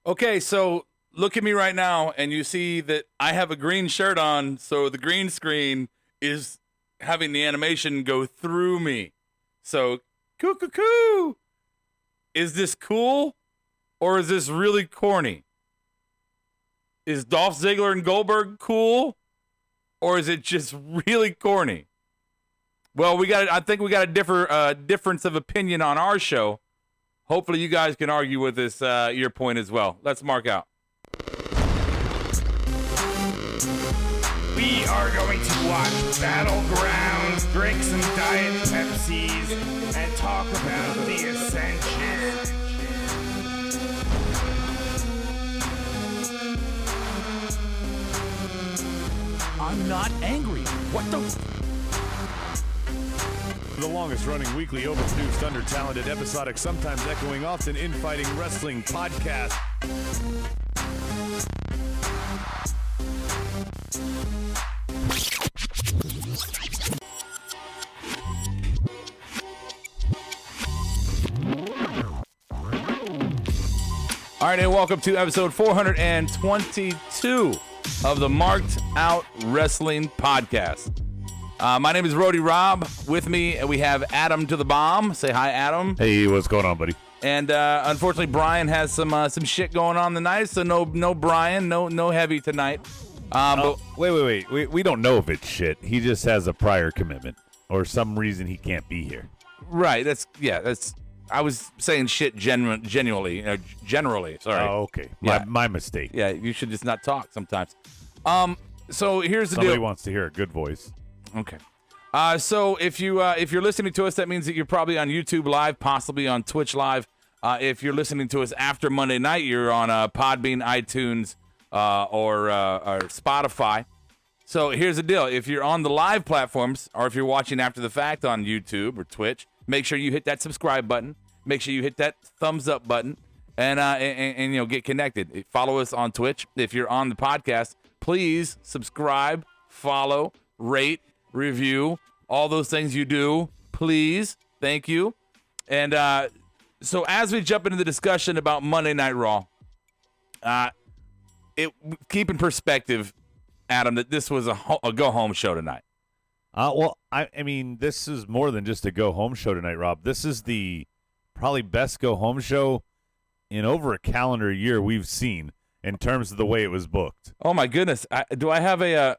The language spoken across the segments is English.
Okay, so look at me right now, and you see that I have a green shirt on, so the green screen is having the animation go through me. So, coo. Is this cool, or is this really corny? Is Dolph Ziggler and Goldberg cool, or is it just really corny? Well, I think we got a difference of opinion on our show. Hopefully you guys can argue with this your point as well. Let's mark out. We are going to watch Battlegrounds, drink some Diet Pepsis, and talk about the Ascension. I'm not angry. What the... The longest-running weekly, overproduced, under-talented, episodic, sometimes echoing, often infighting wrestling podcast. All right, and welcome to episode 422 of the Marked Out Wrestling Podcast. My name is Rody Rob. With me, we have Adam to the Bomb. Say hi, Adam. Hey, what's going on, buddy? And unfortunately, Brian has some shit going on tonight, so no Brian, no heavy tonight. But Wait. We don't know if it's shit. He just has a prior commitment or some reason he can't be here. right, that's. I was saying shit generally. Sorry. Oh, okay. Yeah. My mistake. Yeah, you should just not talk sometimes. So here's the Somebody deal. wants to hear a good voice. Okay. So if you're listening to us, that means that you're probably on YouTube Live, possibly on Twitch Live. If you're listening to us after Monday night, you're on Podbean, iTunes, or Spotify. So here's the deal. If you're on the live platforms, or if you're watching after the fact on YouTube or Twitch, make sure you hit that subscribe button. Make sure you hit that thumbs up button, and you know, get connected. Follow us on Twitch. If you're on the podcast, please subscribe, follow, rate, review, all those things you do, please. Thank you. And so as we jump into the discussion about Monday Night Raw, keep in perspective, Adam, that this was a go-home show tonight. Well, I mean, this is more than just a go-home show tonight, Rob. This is the probably best go-home show in over a calendar year we've seen in terms of the way it was booked. Oh, my goodness. Do I have a...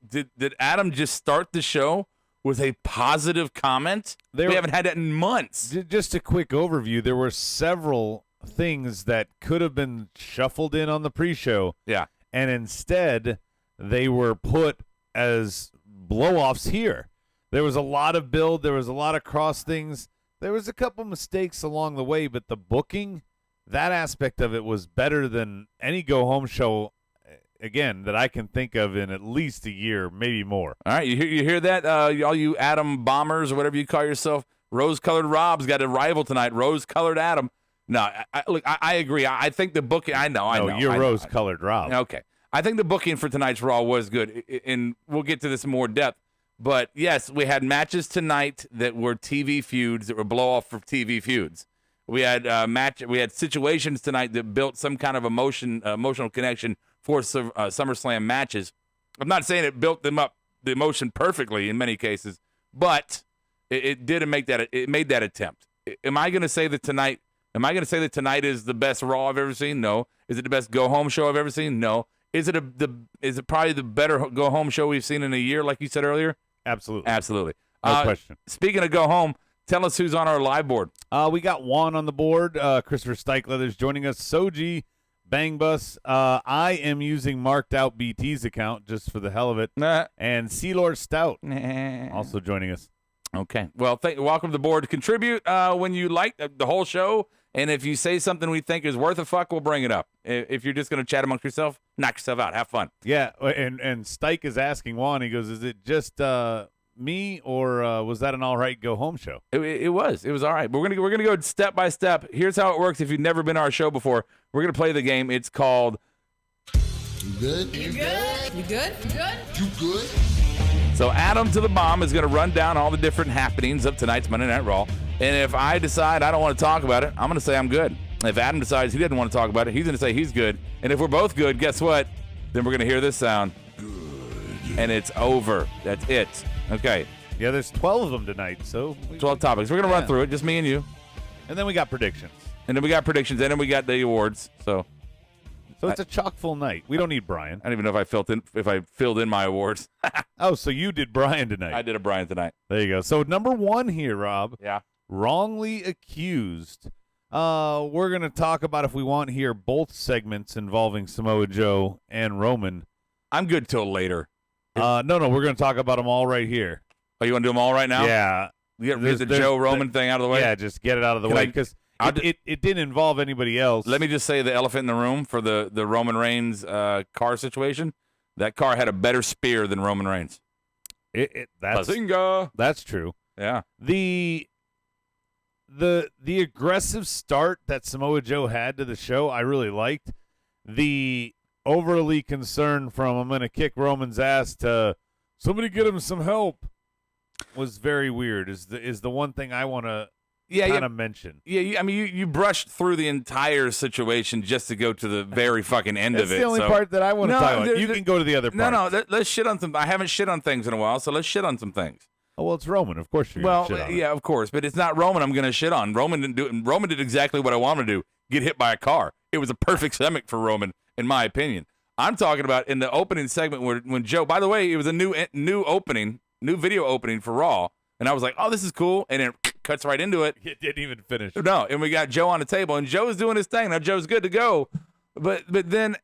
Did Adam just start the show with a positive comment? We haven't had that in months. Just a quick overview. There were several things that could have been shuffled in on the pre-show. Yeah. And instead, they were put as blow-offs here. There was a lot of build. There was a lot of cross things. There was a couple mistakes along the way, but the booking, that aspect of it was better than any go-home show, again, that I can think of in at least a year, maybe more. All right, you hear that? All you Adam bombers or whatever you call yourself, rose-colored Rob's got a rival tonight, rose-colored Adam. No, look, I agree. I think the booking, I know. You're rose-colored Rob. Okay. I think the booking for tonight's Raw was good, and we'll get to this in more depth. But, yes, we had matches tonight that were TV feuds, that were blow-off for TV feuds. We had we had situations tonight that built some kind of emotional connection for SummerSlam matches. I'm not saying it built them up, the emotion perfectly in many cases, but it did make that. It made that attempt. Am I going to say that tonight? Am I going to say that tonight is the best Raw I've ever seen? No. Is it the best go-home show I've ever seen? No. Is it probably the better go-home show we've seen in a year, like you said earlier? Absolutely. No question. Speaking of go-home, tell us who's on our live board. We got Juan on the board. Christopher Stikelether's joining us. Soji, Bang Bus. I am using Marked Out BT's account just for the hell of it. And Sealord Stout also joining us. Okay. Well, welcome to the board. Contribute when you like the whole show. And if you say something we think is worth a fuck, we'll bring it up. If you're just going to chat amongst yourself, knock yourself out. Have fun. Yeah, and Stike is asking Juan, he goes, is it just me, or was that an all right go-home show? It was. It was all right. But we're gonna go step by step. Here's how it works if you've never been on our show before. We're going to play the game. It's called... You good? You good? You good? You good? You good? So Adam to the Bomb is going to run down all the different happenings of tonight's Monday Night Raw. And if I decide I don't want to talk about it, I'm going to say I'm good. If Adam decides he doesn't want to talk about it, he's going to say he's good. And if we're both good, guess what? Then we're going to hear this sound. Good. And it's over. That's it. Okay. Yeah, there's 12 of them tonight, so 12 topics. We're going to run through it, just me and you. And then we got predictions. And then we got predictions, and then we got the awards. So it's a chock-full night. We don't need Brian. I don't even know if I filled in my awards. Oh, so you did Brian tonight. I did a Brian tonight. There you go. So number 1 here, Rob. Yeah. Wrongly accused. We're going to talk about, if we want here, both segments involving Samoa Joe and Roman. I'm good till later. No, we're going to talk about them all right here. Oh, you want to do them all right now? Yeah. Get the Joe Roman thing out of the way? Yeah, just get it out of the way, because it didn't involve anybody else. Let me just say the elephant in the room for the Roman Reigns car situation. That car had a better spear than Roman Reigns. Bazinga! That's true. Yeah. The aggressive start that Samoa Joe had to the show, I really liked. The overly concerned from I'm going to kick Roman's ass to somebody get him some help was very weird. Is the one thing I want to kind of mention. Yeah, I mean, you brushed through the entire situation just to go to the very fucking end of it. That's the only part that I want to talk about. You can go to the other part. No, let's shit on some. I haven't shit on things in a while, so let's shit on some things. Oh, well, it's Roman. Of course you're going to shit on yeah, of course, but it's not Roman I'm going to shit on. Roman didn't do it. Roman did exactly what I wanted to do, get hit by a car. It was a perfect segment for Roman, in my opinion. I'm talking about in the opening segment when Joe, by the way, it was a new video opening for Raw, and I was like, oh, this is cool, and it cuts right into it. It didn't even finish. No, and we got Joe on the table, and Joe's doing his thing. Now Joe's good to go, but then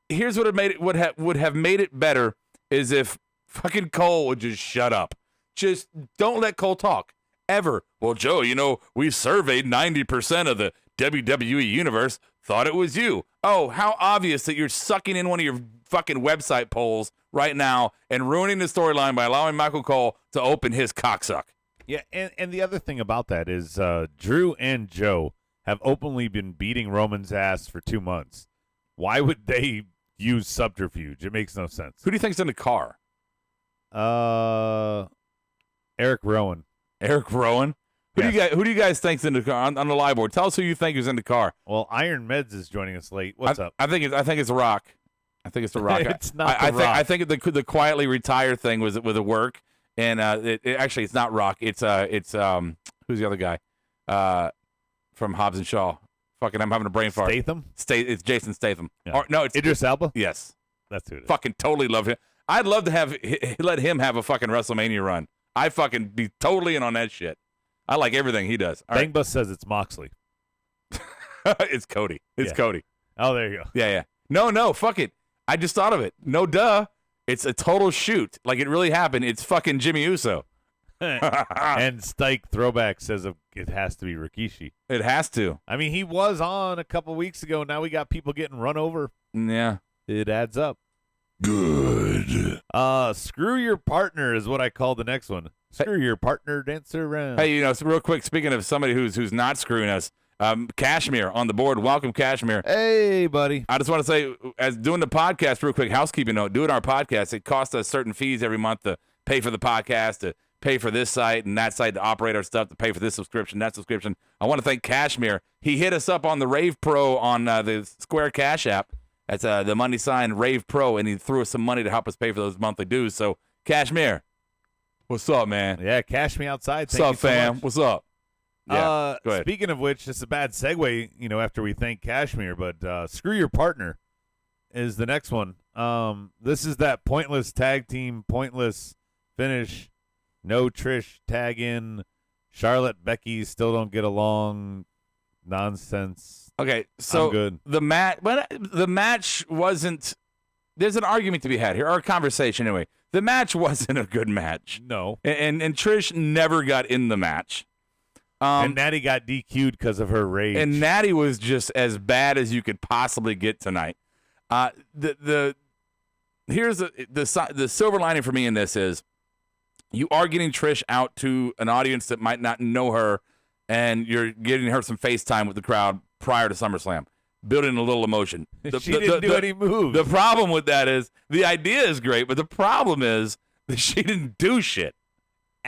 here's what would have made it better is if fucking Cole would just shut up. Just don't let Cole talk ever. Well, Joe, we surveyed 90% of the WWE universe, thought it was you. Oh, how obvious that you're sucking in one of your fucking website polls right now and ruining the storyline by allowing Michael Cole to open his cocksuck. Yeah, and the other thing about that is Drew and Joe have openly been beating Roman's ass for 2 months. Why would they use subterfuge? It makes no sense. Who do you think's in the car? Eric Rowan. Eric Rowan? Who do you guys think's in the car on the live board? Tell us who you think is in the car. Well, Iron Meds is joining us late. What's up? I think it's Rock. I think it's The Rock. It's not The Rock. I think the quietly retire thing was with a work, and actually it's not Rock. It's who's the other guy from Hobbs and Shaw? Fucking, I'm having a brain fart. Statham? It's Jason Statham. Yeah. Or, no, it's Idris Elba. Yes, that's who it is. Fucking totally love him. I'd love to let him have a fucking WrestleMania run. I fucking be totally in on that shit. I like everything he does. Bang Bus says it's Moxley. It's Cody. It's Cody. Oh, there you go. Yeah. No, fuck it. I just thought of it. No, duh. It's a total shoot. Like, it really happened. It's fucking Jimmy Uso. And Stike Throwback says it has to be Rikishi. It has to. I mean, he was on a couple weeks ago. Now we got people getting run over. Yeah. It adds up. Good. Screw your partner is what I call the next one. Screw your partner, dance around. Hey, so real quick, speaking of somebody who's not screwing us, Kashmir on the board. Welcome, Kashmir. Hey, buddy. I just want to say, as doing the podcast, real quick, housekeeping note, doing our podcast, it costs us certain fees every month to pay for the podcast, to pay for this site and that site to operate our stuff, to pay for this subscription, that subscription. I want to thank Kashmir. He hit us up on the Ravepro on the Square Cash app. That's the money sign Ravepro, and he threw us some money to help us pay for those monthly dues. So, Kashmir, what's up, man? Yeah, cash me outside. What's up, fam? So what's up? Yeah, go ahead. Speaking of which, it's a bad segue, after we thank Kashmir, but screw your partner is the next one. This is that pointless tag team, pointless finish. No Trish tag in. Charlotte, Becky still don't get along. Nonsense. Okay, so I'm good. The match wasn't. There's an argument to be had here, or a conversation anyway. The match wasn't a good match. No, and Trish never got in the match. And Natty got DQ'd because of her rage. And Natty was just as bad as you could possibly get tonight. Here's the silver lining for me in this is you are getting Trish out to an audience that might not know her, and you're getting her some FaceTime with the crowd prior to SummerSlam, building a little emotion. She didn't do any moves. The problem with that is the idea is great, but the problem is that she didn't do shit.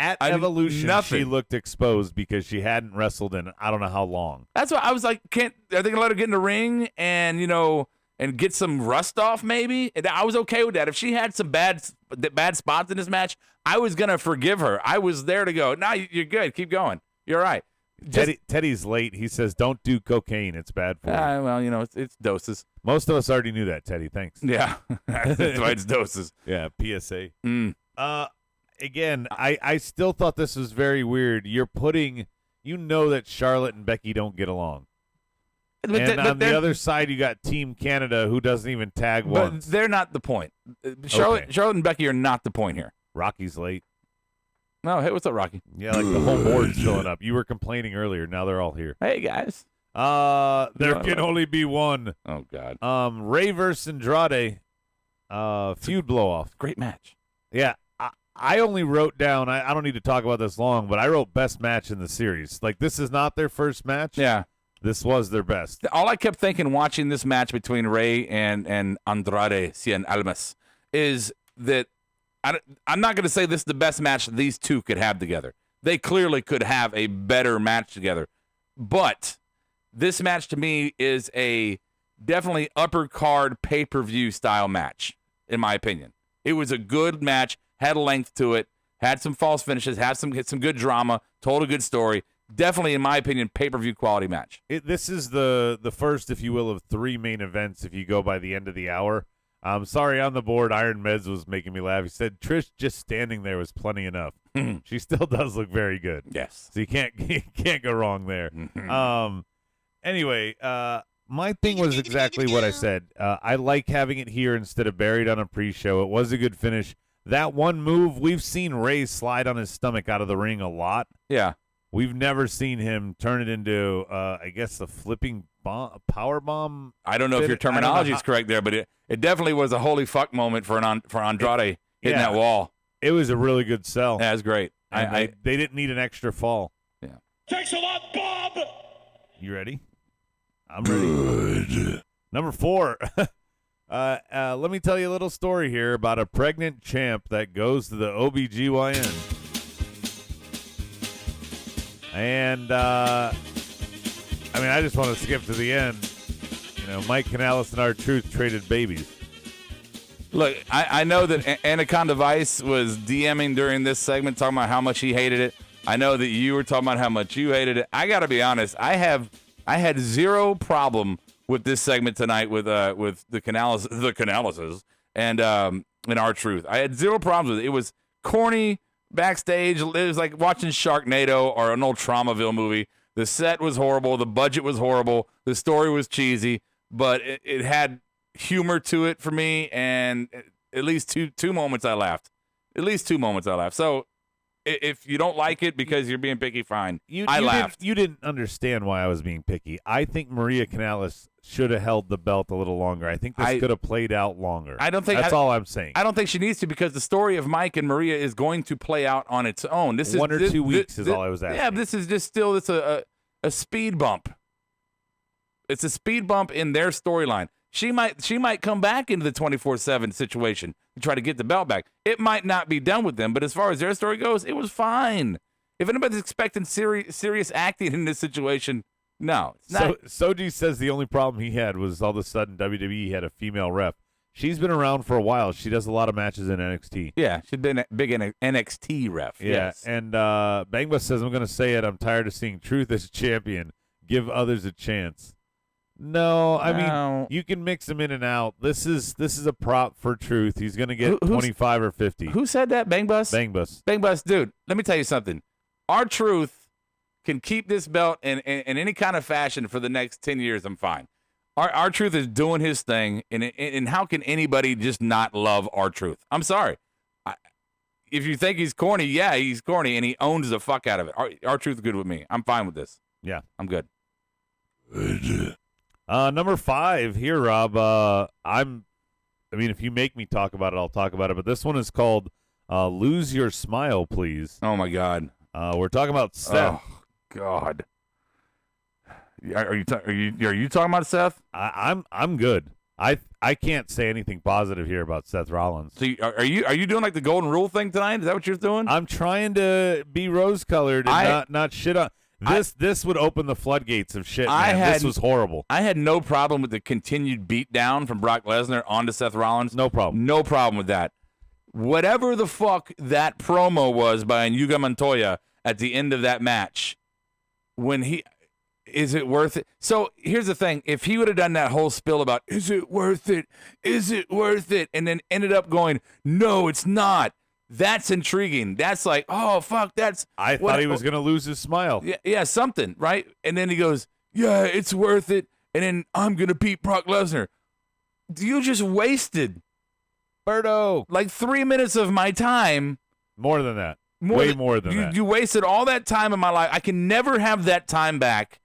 At Evolution, nothing. she looked exposed because she hadn't wrestled in I don't know how long. That's why I was like, are they gonna let her get in the ring and and get some rust off maybe? And I was okay with that. If she had some bad spots in this match, I was gonna forgive her. I was there to go. Nah, you're good. Keep going. You're all right. Teddy's late. He says, "Don't do cocaine. It's bad for you." Well, it's doses. Most of us already knew that, Teddy. Thanks. Yeah, that's why it's doses. Yeah, PSA. Mm. Again, I still thought this was very weird. You're putting, that Charlotte and Becky don't get along. And on the other side, you got Team Canada, who doesn't even tag once. But they're not the point. Charlotte and Becky are not the point here. Rocky's late. No, hey, what's up, Rocky? Yeah, like the whole board's filling up. You were complaining earlier. Now they're all here. Hey, guys. There can only be one. Oh, God. Ray versus Andrade, feud blow-off. Great match. Yeah. I only wrote down, I don't need to talk about this long, but I wrote best match in the series. Like, this is not their first match. Yeah. This was their best. All I kept thinking watching this match between Ray and Andrade Cien Almas is that I'm not going to say this is the best match these two could have together. They clearly could have a better match together. But this match to me is a definitely upper card pay-per-view style match, in my opinion. It was a good match, had a length to it, had some false finishes, had some good drama, told a good story. Definitely, in my opinion, pay-per-view quality match. This is the first, if you will, of three main events if you go by the end of the hour. I'm sorry, on the board, Iron Meds was making me laugh. He said Trish just standing there was plenty enough. She still does look very good. Yes. So you can't go wrong there. Anyway, my thing was exactly what I said. I like having it here instead of buried on a pre-show. It was a good finish. That one move, we've seen Ray slide on his stomach out of the ring a lot. Yeah. We've never seen him turn it into, I guess, a flipping power bomb. I don't know if your terminology is correct there, but it definitely was a holy fuck moment for Andrade hitting that wall. It was a really good sell. Yeah, it was great. They didn't need an extra fall. Yeah. Thanks a lot, Bob. You ready? I'm ready. Good. Number 4. Let me tell you a little story here about a pregnant champ that goes to the OBGYN. And, I just want to skip to the end. Mike Canales and R-Truth traded babies. Look, I know that Anaconda Vice was DMing during this segment talking about how much he hated it. I know that you were talking about how much you hated it. I got to be honest. I had zero problem with this segment tonight with the Canaleses and R-Truth. I had zero problems with it. It was corny backstage. It was like watching Sharknado or an old Traumaville movie. The set was horrible. The budget was horrible. The story was cheesy, but it had humor to it for me, and at least two moments I laughed. At least 2 moments I laughed. So if you don't like it because you're being picky, fine. I laughed. You didn't understand why I was being picky. I think Maria Canales should have held the belt a little longer. I think this could have played out longer. That's all I'm saying. I don't think she needs to, because the story of Mike and Maria is going to play out on its own. This is 1 or 2 weeks is all I was asking. Yeah, this is just still a speed bump. It's a speed bump in their storyline. She might come back into the 24/7 situation and try to get the belt back. It might not be done with them, but as far as their story goes, it was fine. If anybody's expecting serious acting in this situation, no, it's not. Soji says the only problem he had was all of a sudden WWE had a female ref. She's been around for a while. She does a lot of matches in NXT. Yeah, she's been a big NXT ref. Yeah, yes. And Bangba says, I'm going to say it, I'm tired of seeing Truth as champion. Give others a chance. No, I mean, you can mix him in and out. This is a prop for Truth. He's going to get 25 or 50. Who said that? Bangbus? Bangbus. Bangbus, dude, let me tell you something. R-Truth can keep this belt in any kind of fashion for the next 10 years. I'm fine. R-Truth is doing his thing, and how can anybody just not love R-Truth? I'm sorry. If you think he's corny, yeah, he's corny, and he owns the fuck out of it. R-Truth is good with me. I'm fine with this. Yeah. I'm good. Good. Number 5 here, Rob. If you make me talk about it, I'll talk about it. But this one is called "Lose Your Smile, Please." Oh my God. We're talking about Seth. Oh God. Are you talking about Seth? I'm good. I can't say anything positive here about Seth Rollins. So are you doing like the golden rule thing tonight? Is that what you're doing? I'm trying to be rose-colored and not shit on. This would open the floodgates of shit, man. This was horrible. I had no problem with the continued beatdown from Brock Lesnar onto Seth Rollins. No problem. No problem with that. Whatever the fuck that promo was by Yuga Montoya at the end of that match, is it worth it? So here's the thing. If he would have done that whole spill about, is it worth it? Is it worth it? And then ended up going, no, it's not. That's intriguing. That's like, oh, fuck, I thought he was going to lose his smile. Yeah, something, right? And then he goes, yeah, it's worth it. And then I'm going to beat Brock Lesnar. You just wasted Berto. like 3 minutes of my time. More than that. Way more than that. You wasted all that time in my life. I can never have that time back.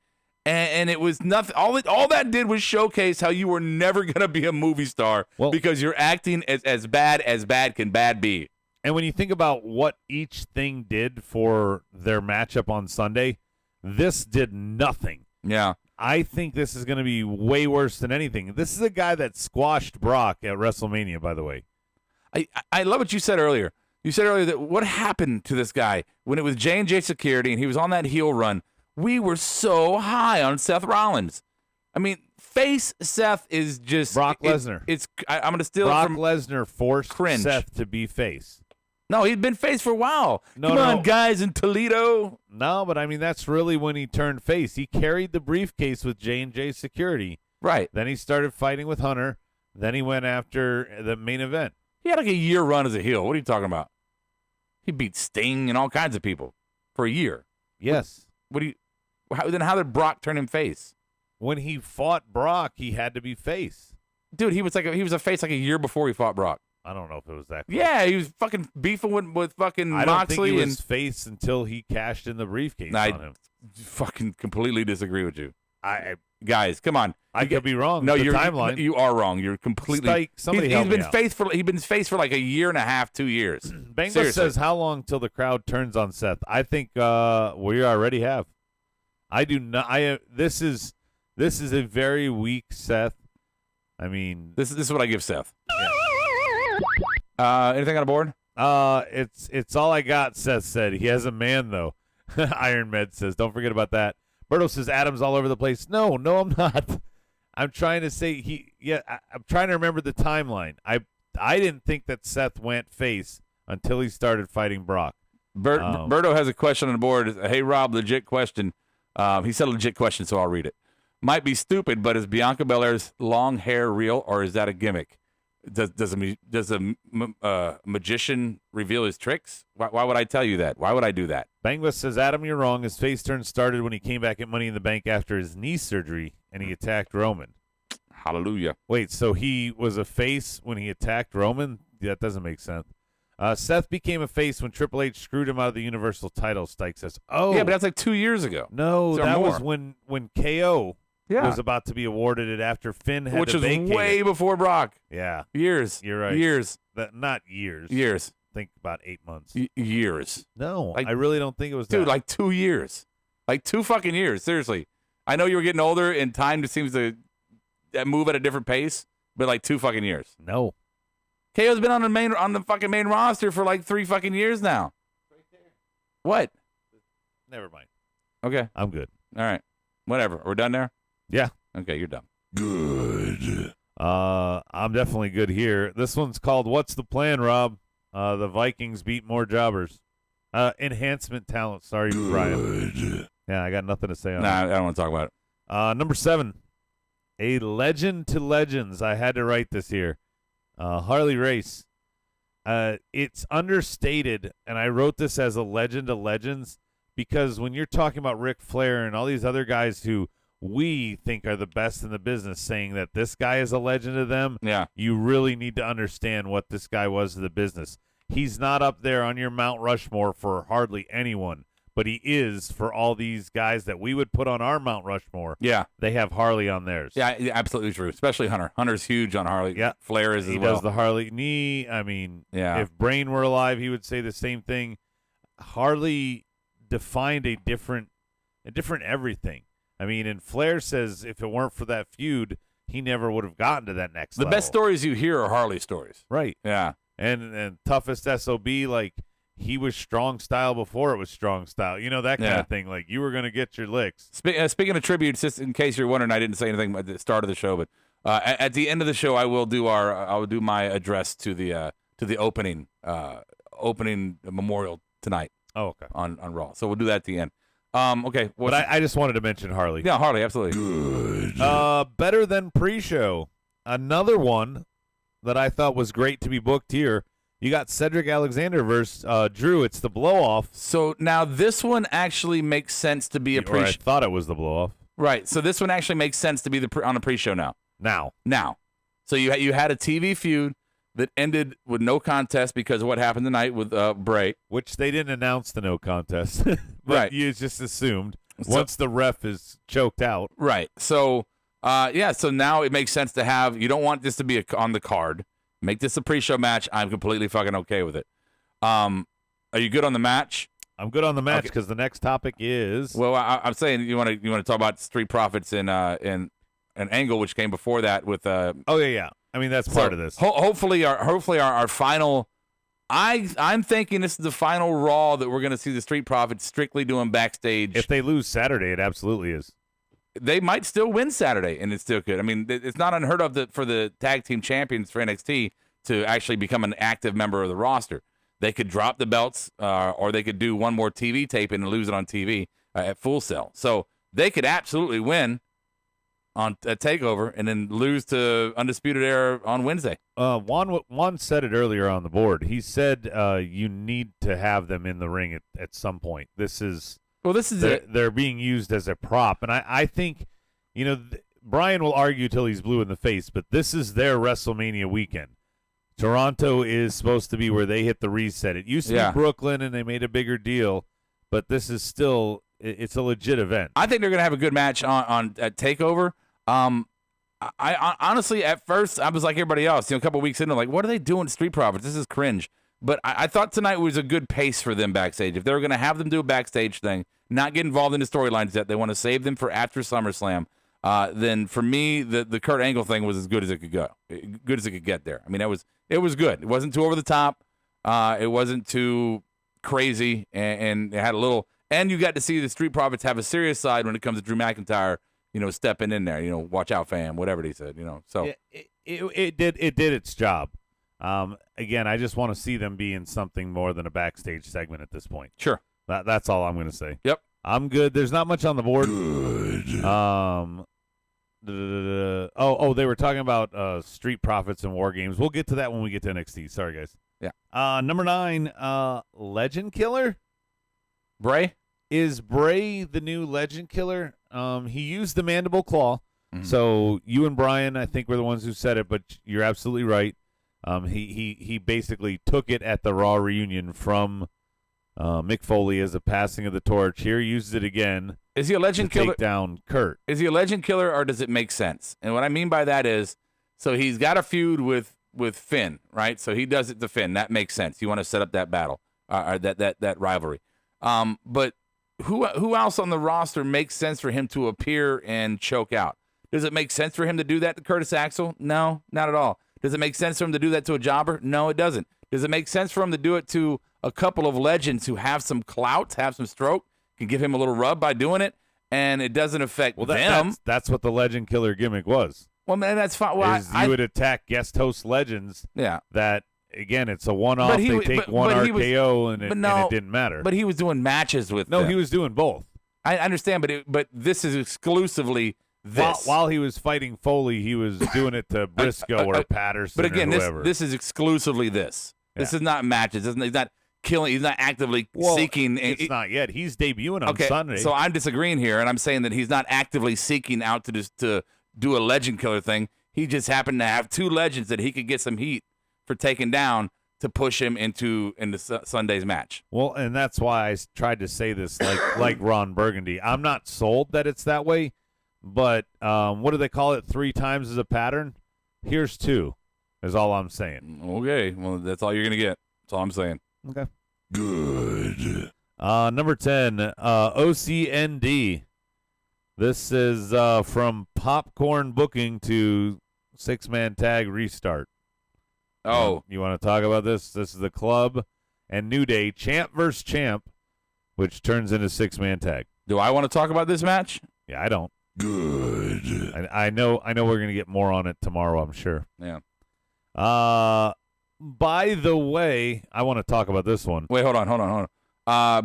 And it was nothing. All that did was showcase how you were never going to be a movie star because you're acting as bad can bad be. And when you think about what each thing did for their matchup on Sunday, this did nothing. Yeah. I think this is going to be way worse than anything. This is a guy that squashed Brock at WrestleMania, by the way. I love what you said earlier. You said earlier that what happened to this guy when it was J&J Security and he was on that heel run. We were so high on Seth Rollins. I mean, face Seth is just Brock Lesnar. I'm going to steal Brock it from Lesnar forced cringe. Seth to be face. No, he'd been face for a while. No, Come on, guys in Toledo. No, but I mean that's really when he turned face. He carried the briefcase with J&J Security. Right. Then he started fighting with Hunter. Then he went after the main event. He had like a year run as a heel. What are you talking about? He beat Sting and all kinds of people for a year. Yes. Then how did Brock turn him face? When he fought Brock, he had to be face. Dude, he was a face like a year before he fought Brock. I don't know if it was that close. Yeah, he was fucking beefing with fucking I don't Moxley. think he was face until he cashed in the briefcase on him. Fucking completely disagree with you. Guys, come on. I could be wrong. No, you're timeline. You are wrong. You're completely. Spike, somebody help me out. He's been face for like a year and a half, 2 years. Bangla says, "How long till the crowd turns on Seth?" I think we already have. I do not. This is a very weak Seth. I mean, this is what I give Seth. Yeah. Anything on the board? It's all I got. Seth said he has a man though. Iron Med says, "Don't forget about that." Berto says, "Adam's all over the place." No, I'm not. I'm trying to say I'm trying to remember the timeline. I didn't think that Seth went face until he started fighting Brock. Berto has a question on the board. Hey, Rob, legit question. He said a legit question, so I'll read it. Might be stupid, but is Bianca Belair's long hair real, or is that a gimmick? Does a magician reveal his tricks? Why would I tell you that? Why would I do that? Bangla says, "Adam, you're wrong. His face turn started when he came back at Money in the Bank after his knee surgery, and he attacked Roman." Hallelujah. Wait, so he was a face when he attacked Roman? That doesn't make sense. Seth became a face when Triple H screwed him out of the Universal title, Stike says. Oh. Yeah, but that's like 2 years ago. No, that was when KO Yeah. was about to be awarded it after Finn had Which to was vacate way it. before Brock. Yeah. Years. You're right. Years. Not years. Years. Think about 8 months. Years. No, Like- I really don't think it was Dude, that. like 2 years. Like 2 fucking years. Seriously. I know you were getting older and time just seems to move at a different pace, but like 2 fucking years. No. KO's been on the fucking main roster for like 3 fucking years now. Right there. What? Never mind. Okay. I'm good. All right. Whatever. We're done there? Yeah. Okay, you're done. Good. I'm definitely good here. This one's called What's the Plan, Rob? The Vikings beat more jobbers. Enhancement talent. Sorry, Brian. Good. Yeah, I got nothing to say on Nah, that. I don't want to talk about it. Number 7. A legend to legends. I had to write this here. Harley Race. It's understated, and I wrote this as a legend to legends because when you're talking about Ric Flair and all these other guys who we think are the best in the business, saying that this guy is a legend to them, Yeah. you really need to understand what this guy was to the business. He's not up there on your Mount Rushmore for hardly anyone, but he is for all these guys that we would put on our Mount Rushmore. Yeah. They have Harley on theirs. Yeah, absolutely true. Especially Hunter. Hunter's huge on Harley. Yeah. Flair is as He well. does the Harley knee. I mean, Yeah. if Brain were alive, he would say the same thing. Harley defined a different everything. I mean, and Flair says if it weren't for that feud, he never would have gotten to that next The level. best stories you hear are Harley stories. Right. Yeah. And toughest SOB, like, he was strong style before it was strong style. You know, that kind of thing. Like, you were going to get your licks. Speaking of tributes, just in case you're wondering, I didn't say anything at the start of the show, but at the end of the show, I will do my address to the opening memorial tonight. Oh, okay. On Raw, so we'll do that at the end. Okay. But I just wanted to mention Harley. Yeah, Harley, absolutely. Good. Better than pre-show. Another one that I thought was great to be booked here. You got Cedric Alexander versus Drew. It's the blow-off. So now this one actually makes sense to be a Or I pre-show. thought it was the blow-off. Right. So this one actually makes sense to be on a pre-show now. Now. So you had a TV feud that ended with no contest because of what happened tonight with Bray. Which they didn't announce the no contest. But Right. you just assumed So- once the ref is choked out. Right. So, so now it makes sense to have. You don't want this to be on the card. Make this a pre-show match. I'm completely fucking okay with it. Are you good on the match? I'm good on the match Okay. because the next topic is Well, I'm saying you want to talk about Street Profits in an Angle, which came before that with. oh yeah. I mean that's part of this. Hopefully our final. I'm thinking this is the final Raw that we're going to see the Street Profits strictly doing backstage. If they lose Saturday, it absolutely is. They might still win Saturday, and it's still good. I mean, it's not unheard of for the tag team champions for NXT to actually become an active member of the roster. They could drop the belts, or they could do one more TV taping and lose it on TV at Full Sail. So they could absolutely win on a TakeOver and then lose to Undisputed Era on Wednesday. Juan said it earlier on the board. He said you need to have them in the ring at some point. This is it. They're being used as a prop, and I think, Brian will argue till he's blue in the face, but this is their WrestleMania weekend. Toronto is supposed to be where they hit the reset. It used to be Brooklyn, and they made a bigger deal, but this is still it's a legit event. I think they're going to have a good match at TakeOver. I honestly, at first, I was like everybody else. A couple weeks in, like, what are they doing to Street Profits? This is cringe. But I thought tonight was a good pace for them backstage. If they were going to have them do a backstage thing, not get involved in the storylines yet, they want to save them for after SummerSlam, then for me, the Kurt Angle thing was as good as it could go, good as it could get there. I mean, it was good. It wasn't too over the top. It wasn't too crazy, and it had a little. And you got to see the Street Profits have a serious side when it comes to Drew McIntyre, stepping in there. Watch out, fam. Whatever they said. So it did its job. Again, I just want to see them be in something more than a backstage segment at this point. Sure. That's all I'm going to say. Yep. I'm good. There's not much on the board. Good. They were talking about Street Profits and War Games. We'll get to that when we get to NXT. Sorry, guys. Yeah. Number 9, Legend Killer. Bray? Is Bray the new Legend Killer? He used the mandible claw. Mm-hmm. So you and Brian, I think, were the ones who said it, but you're absolutely right. He basically took it at the Raw reunion from Mick Foley as a passing of the torch. Here, uses it again. Is he a legend to killer? Take down Kurt. Is he a legend killer, or does it make sense? And what I mean by that is, so he's got a feud with Finn, right? So he does it to Finn. That makes sense. You want to set up that battle, or that rivalry. But who else on the roster makes sense for him to appear and choke out? Does it make sense for him to do that to Curtis Axel? No, not at all. Does it make sense for him to do that to a jobber? No, it doesn't. Does it make sense for him to do it to a couple of legends who have some clout, have some stroke, can give him a little rub by doing it, and it doesn't affect them? That's what the Legend Killer gimmick was. Well, man, that's fine. Well, you would attack guest host legends. Yeah. That, again, it's a one-off. They take one RKO, and it didn't matter. But he was doing matches with them. He was doing both. I understand, but this is exclusively this. While he was fighting Foley, he was doing it to Briscoe or Patterson. But again, or whoever. this is exclusively this. Yeah. This is not matches. He's not killing. He's not actively seeking. It's not yet. He's debuting on Sunday. So I'm disagreeing here, and I'm saying that he's not actively seeking out to do a legend killer thing. He just happened to have two legends that he could get some heat for taking down to push him into Sunday's match. Well, and that's why I tried to say this like Ron Burgundy. I'm not sold that it's that way, but what do they call it? 3 times as a pattern? Here's 2, is all I'm saying. Okay, well, that's all you're going to get. That's all I'm saying. Okay. Good. Number 10, OCND. This is from Popcorn Booking to six-man tag restart. Oh. You want to talk about this? This is the Club and New Day, champ versus champ, which turns into six-man tag. Do I want to talk about this match? Yeah, I don't. Good. I know we're going to get more on it tomorrow, I'm sure. Yeah. By the way, I want to talk about this one. Wait, hold on.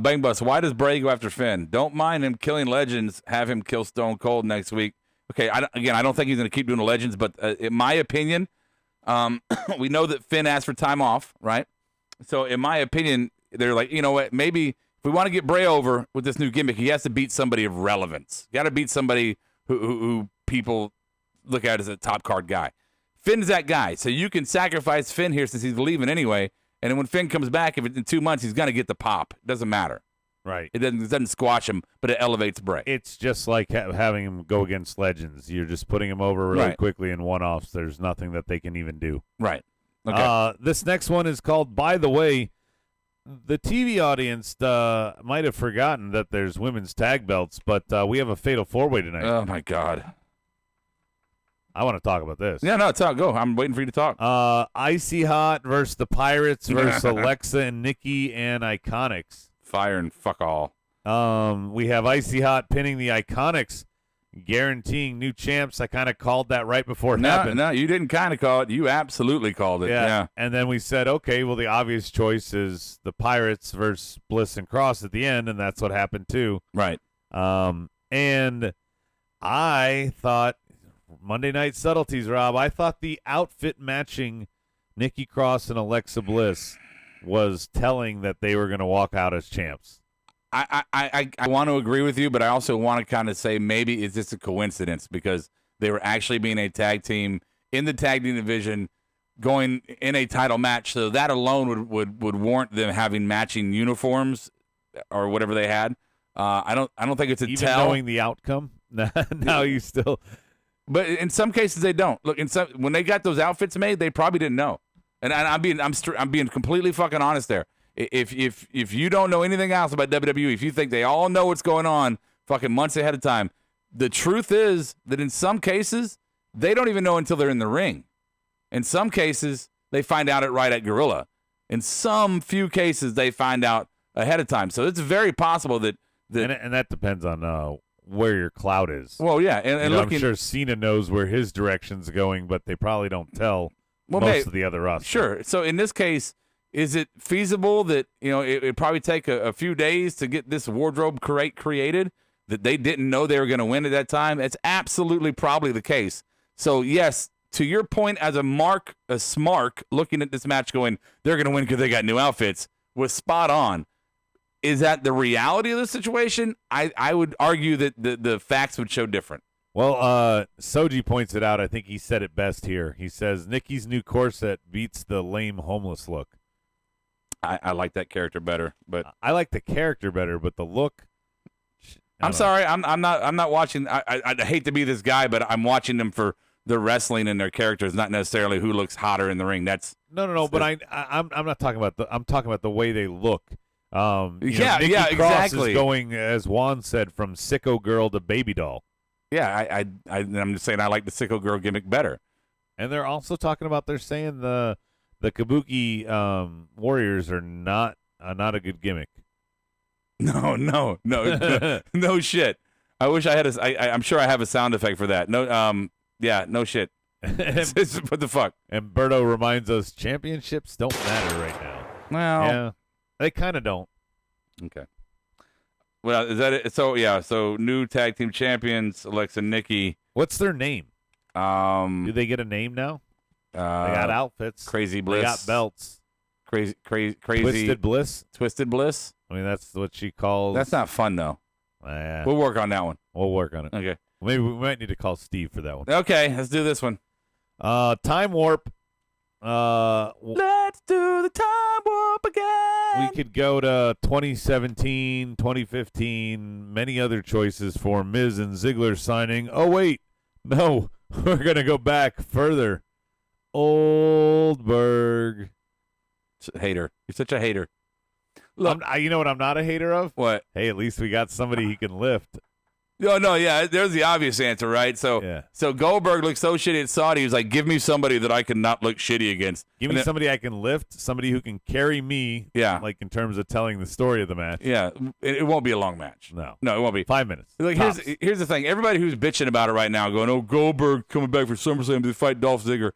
Bang Bus, why does Bray go after Finn? Don't mind him killing Legends. Have him kill Stone Cold next week. Okay, I don't think he's going to keep doing the Legends, but in my opinion, we know that Finn asked for time off, right? So in my opinion, they're like, you know what, maybe if we want to get Bray over with this new gimmick, he has to beat somebody of relevance. Got to beat somebody who people look at as a top card guy. Finn's that guy, so you can sacrifice Finn here since he's leaving anyway, and then when Finn comes back, if it's in 2 months, he's going to get the pop. It doesn't matter. Right. It doesn't squash him, but it elevates Bray. It's just like having him go against Legends. You're just putting him over really quickly in one-offs. There's nothing that they can even do. Right. Okay. This next one is called, by the way, the TV audience might have forgotten that there's women's tag belts, but we have a fatal four-way tonight. Oh, my God. I want to talk about this. Yeah, no, talk. Go. I'm waiting for you to talk. Icy Hot versus the Pirates versus Alexa and Nikki and Iconics. Fire and fuck all. We have Icy Hot pinning the Iconics, guaranteeing new champs. I kind of called that right before it happened. No, you didn't kind of call it. You absolutely called it. Yeah. And then we said, okay, well, the obvious choice is the Pirates versus Bliss and Cross at the end, and that's what happened too. Right. And I thought Monday Night Subtleties, Rob. I thought the outfit matching Nikki Cross and Alexa Bliss was telling that they were going to walk out as champs. I want to agree with you, but I also want to kind of say maybe is this a coincidence because they were actually being a tag team in the tag team division going in a title match, so that alone would warrant them having matching uniforms or whatever they had. I don't think it's a even tell. Knowing the outcome. Now you still. But in some cases they don't. Look, when they got those outfits made, they probably didn't know. And I'm being completely fucking honest there. If you don't know anything else about WWE, if you think they all know what's going on fucking months ahead of time, the truth is that in some cases they don't even know until they're in the ring. In some cases they find out it right at Gorilla. In some few cases they find out ahead of time. So it's very possible that and that depends on where your clout is. Well, yeah, and I'm sure Cena knows where his direction's going, but they probably don't tell most of the other roster. Sure. So in this case, is it feasible that it'd probably take a few days to get this wardrobe created that they didn't know they were going to win at that time? It's absolutely probably the case. So yes, to your point, as a smark looking at this match, going they're going to win because they got new outfits, was spot on. Is that the reality of the situation? I would argue that the facts would show different. Well, Soji points it out. I think he said it best here. He says, Nikki's new corset beats the lame homeless look. I like that character better, but I like the character better, but the look. I'm sorry, I'm not watching. I hate to be this guy, but I'm watching them for the wrestling and their characters, not necessarily who looks hotter in the ring. That's no. But I'm not talking about I'm talking about the way they look. Nikki Cross exactly. Is going, as Juan said, from sicko girl to baby doll. Yeah, I'm just saying I like the sicko girl gimmick better. And they're also talking about they're saying the Kabuki Warriors are not a good gimmick. No, no shit. I wish I had I'm sure I have a sound effect for that. No, yeah, no shit. What the fuck? And Berto reminds us championships don't matter right now. Well, yeah, they kind of don't. Okay. Well, is that it? So yeah, so new tag team champions, Alexa and Nikki. What's their name? Do they get a name now? They got outfits. Crazy Bliss. They got belts. Crazy. Twisted Bliss. Twisted Bliss. I mean, that's what she calls. That's not fun though. We'll work on that one. We'll work on it. Okay. Maybe we might need to call Steve for that one. Okay, let's do this one. Time warp. Let's do the time warp again. We could go to 2017, 2015, many other choices for Miz and Ziggler signing. Oh, wait. No, we're going to go back further. Oldberg. Hater. You're such a hater. Look, you know what I'm not a hater of? What? Hey, at least we got somebody he can lift. No, yeah, there's the obvious answer, right? So Goldberg looked so shitty at Saudi. He was like, give me somebody that I can not look shitty against. Give me somebody I can lift, somebody who can carry me, like in terms of telling the story of the match. Yeah, it won't be a long match. No, it won't be. 5 minutes. Like, here's the thing. Everybody who's bitching about it right now going, oh, Goldberg coming back for SummerSlam to fight Dolph Ziggler.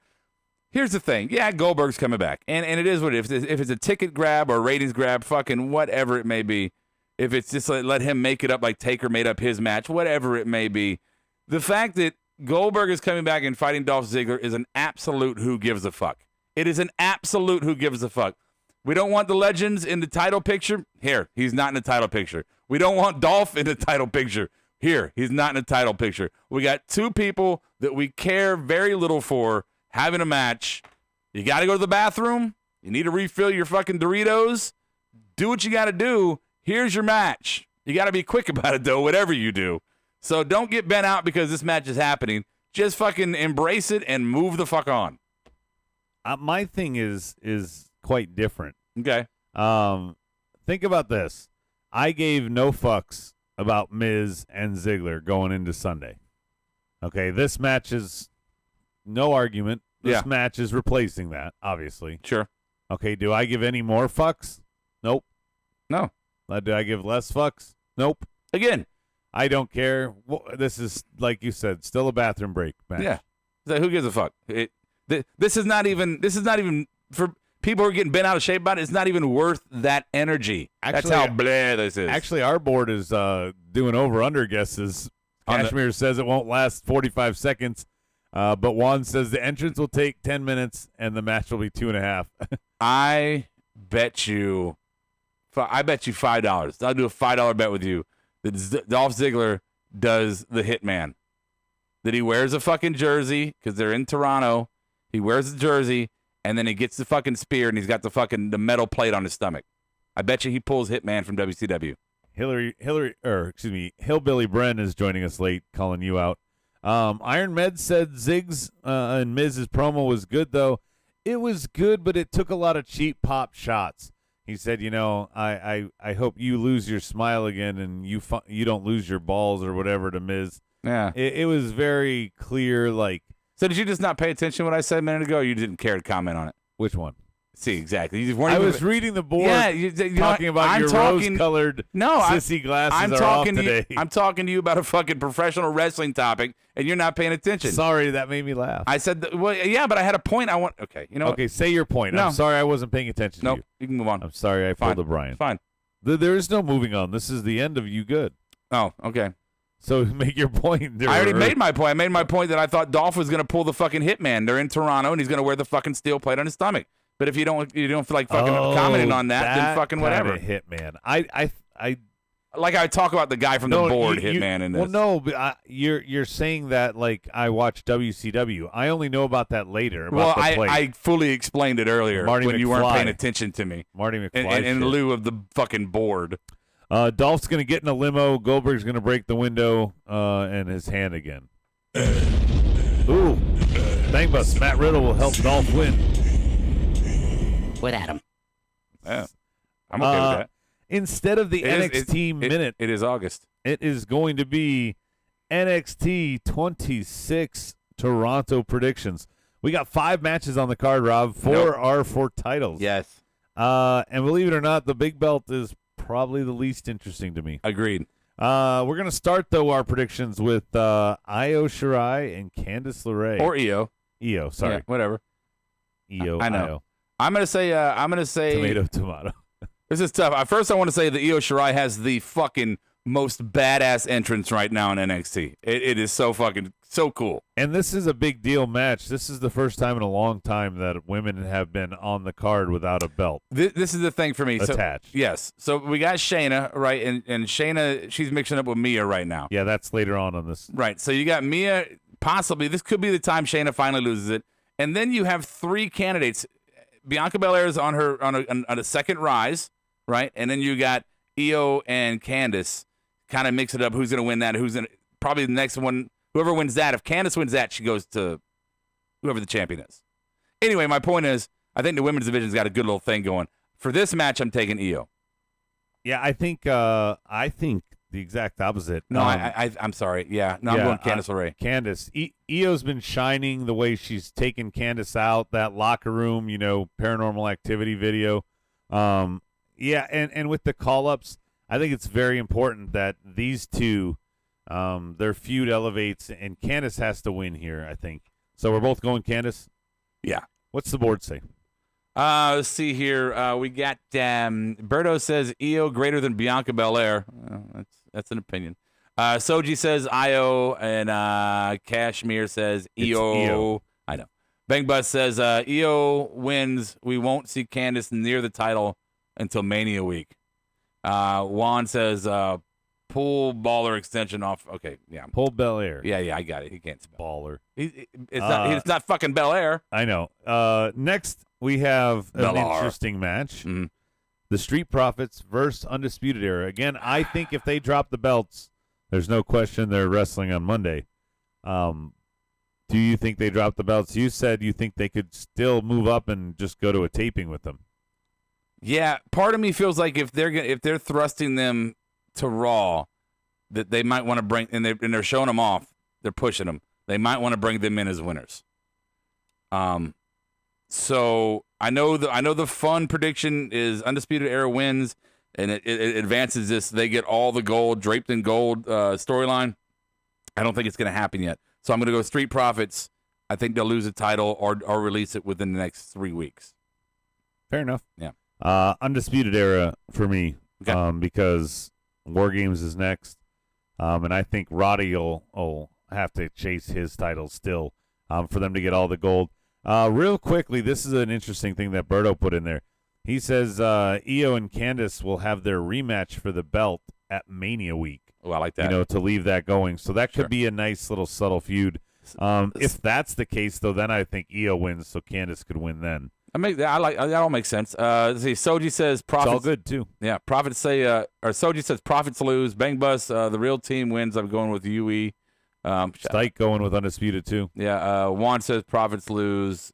Here's the thing. Yeah, Goldberg's coming back. And it is what it is. If it's a ticket grab or a ratings grab, fucking whatever it may be, if it's just let him make it up like Taker made up his match, whatever it may be, the fact that Goldberg is coming back and fighting Dolph Ziggler is an absolute who gives a fuck. It is an absolute who gives a fuck. We don't want the legends in the title picture. Here, he's not in the title picture. We don't want Dolph in the title picture. Here, he's not in the title picture. We got two people that we care very little for having a match. You got to go to the bathroom. You need to refill your fucking Doritos. Do what you got to do. Here's your match. You got to be quick about it, though, whatever you do. So don't get bent out because this match is happening. Just fucking embrace it and move the fuck on. My thing is quite different. Okay. Think about this. I gave no fucks about Miz and Ziggler going into Sunday. Okay, this match is no argument. This match is replacing that, obviously. Sure. Okay, do I give any more fucks? Nope. No. Do I give less fucks? Nope. Again, I don't care. This is, like you said, still a bathroom break match. Yeah. So who gives a fuck? This is not even for people who are getting bent out of shape about it. It's not even worth that energy. That's how blah this is. Actually, our board is doing over-under guesses. Kashmir says it won't last 45 seconds, but Juan says the entrance will take 10 minutes and the match will be 2.5. I bet you $5. I'll do a $5 bet with you that Dolph Ziggler does the Hitman. That he wears a fucking jersey because they're in Toronto. He wears the jersey and then he gets the fucking spear and he's got the metal plate on his stomach. I bet you he pulls Hitman from WCW. Hillbilly Bren is joining us late, calling you out. Iron Med said Ziggs and Miz's promo was good though. It was good, but it took a lot of cheap pop shots. He said, I hope you lose your smile again and you don't lose your balls or whatever to Miz. Yeah. It was very clear, like. So did you just not pay attention to what I said a minute ago, or you didn't care to comment on it? Which one? See, exactly. You just weren't I was reading the board talking about your rose-colored sissy glasses off today. I'm talking to you about a fucking professional wrestling topic, and you're not paying attention. Sorry, that made me laugh. I said, but I had a point I want. Okay, you know Okay, say your point. No. I'm sorry I wasn't paying attention to you. You can move on. I'm sorry I pulled a Brian. Fine. There is no moving on. This is the end of You Good. Oh, okay. So make your point. I already made my point. I made my point that I thought Dolph was going to pull the fucking Hitman. They're in Toronto, and he's going to wear the fucking steel plate on his stomach. But if you don't feel like fucking commenting on that, then fucking whatever. Hitman. I like I talk about the guy from the board, Hitman, in this. Well, no, but you're saying that like I watch WCW. I only know about that later. About I fully explained it earlier when you weren't paying attention to me. Marty McFly. In lieu of the fucking board. Dolph's going to get in a limo. Goldberg's going to break the window and his hand again. Ooh. Bang bus. Matt Riddle will help Dolph win. Quit at him. Yeah. I'm okay with that. Instead of the NXT minute. It is August. It is going to be NXT 26 Toronto predictions. We got 5 matches on the card, Rob. 4 are for titles. Yes. And believe it or not, the big belt is probably the least interesting to me. Agreed. We're going to start, though, our predictions with Io Shirai and Candice LeRae. Or Io. Io, sorry. Yeah, whatever. Io. I know. Io. I'm gonna say. Tomato. This is tough. First, I want to say that Io Shirai has the fucking most badass entrance right now in NXT. It is so fucking so cool. And this is a big deal match. This is the first time in a long time that women have been on the card without a belt. This is the thing for me. Attached. So, yes. So we got Shayna, right? And Shayna, she's mixing up with Mia right now. Yeah, that's later on this. Right. So you got Mia. Possibly this could be the time Shayna finally loses it. And then you have 3 candidates. Bianca Belair is on a second rise, right? And then you got Io and Candice kind of mix it up. Who's going to win that? Who's going to probably the next one? Whoever wins that. If Candice wins that, she goes to whoever the champion is. Anyway, my point is, I think the women's division's got a good little thing going. For this match, I'm taking Io. Yeah, I think the the exact opposite. No, I'm sorry. Yeah, no, I'm going Candice LeRae. Candice. Io's been shining the way she's taken Candice out, that locker room, paranormal activity video. Yeah, and with the call-ups, I think it's very important that these two, their feud elevates, and Candice has to win here, I think. So we're both going Candice? Yeah. What's the board say? Let's see here. We got Berto says Io greater than Bianca Belair. That's an opinion. Soji says Io, and Kashmir says Io. I know. Bang Bus says Io wins. We won't see Candice near the title until Mania week. Juan says pull Baller extension off. Okay, yeah. Pull Belair. Yeah, I got it. He can't spell. Baller. It's not fucking Belair. I know. Next, we have an Belar. interesting match. Mm-hmm. The Street Profits versus Undisputed Era. Again, I think if they drop the belts, there's no question they're wrestling on Monday. Do you think they drop the belts? You said you think they could still move up and just go to a taping with them. Yeah, part of me feels like if they're thrusting them to Raw, that they might want to bring, and they're showing them off, they're pushing them. They might want to bring them in as winners. So I know the fun prediction is Undisputed Era wins, and it advances this. They get all the gold, draped in gold storyline. I don't think it's going to happen yet. So I'm going to go Street Profits. I think they'll lose the title or release it within the next 3 weeks. Fair enough. Yeah. Undisputed Era for me, Okay. because War Games is next, and I think Roddy will have to chase his title still for them to get all the gold. Real quickly, this is an interesting thing that Berto put in there. He says Io and Candice will have their rematch for the belt at Mania Week. Oh, I like that. To leave that going. So that Sure. could be a nice little subtle feud. If that's the case, though, then I think Io wins, so Candice could win then. That all makes sense. Let's see, Soji says profits. It's all good, too. Yeah, profits say, or Soji says profits lose. Bang Bus, the real team wins. I'm going with UE. Stike going with Undisputed, too. Yeah, Juan says profits lose.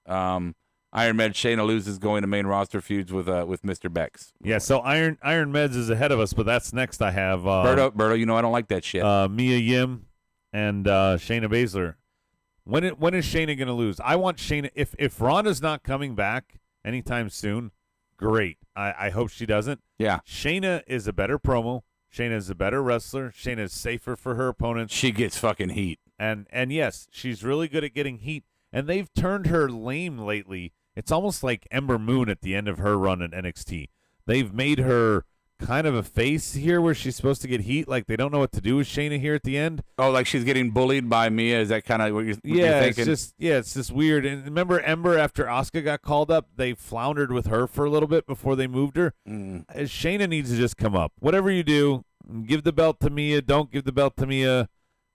Iron Med Shayna loses, going to main roster feuds with Mr. Bex. Yeah, so Iron Meds is ahead of us, but that's next. I have Berto, I don't like that shit. Mia Yim and Shayna Baszler. When is Shayna going to lose? I want Shayna. If Ronda's not coming back anytime soon, great. I hope she doesn't. Yeah. Shayna is a better promo. Shayna is a better wrestler. Shayna is safer for her opponents. She gets fucking heat. And yes, she's really good at getting heat. And they've turned her lame lately. It's almost like Ember Moon at the end of her run at NXT. They've made her kind of a face here where she's supposed to get heat. Like they don't know what to do with Shayna here at the end. Oh, like she's getting bullied by Mia? Is that kind of what you're thinking? It's just weird. And remember Ember, after Asuka got called up, they floundered with her for a little bit before they moved her. Shayna needs to just come up. Whatever you do, give the belt to Mia. Don't give the belt to Mia.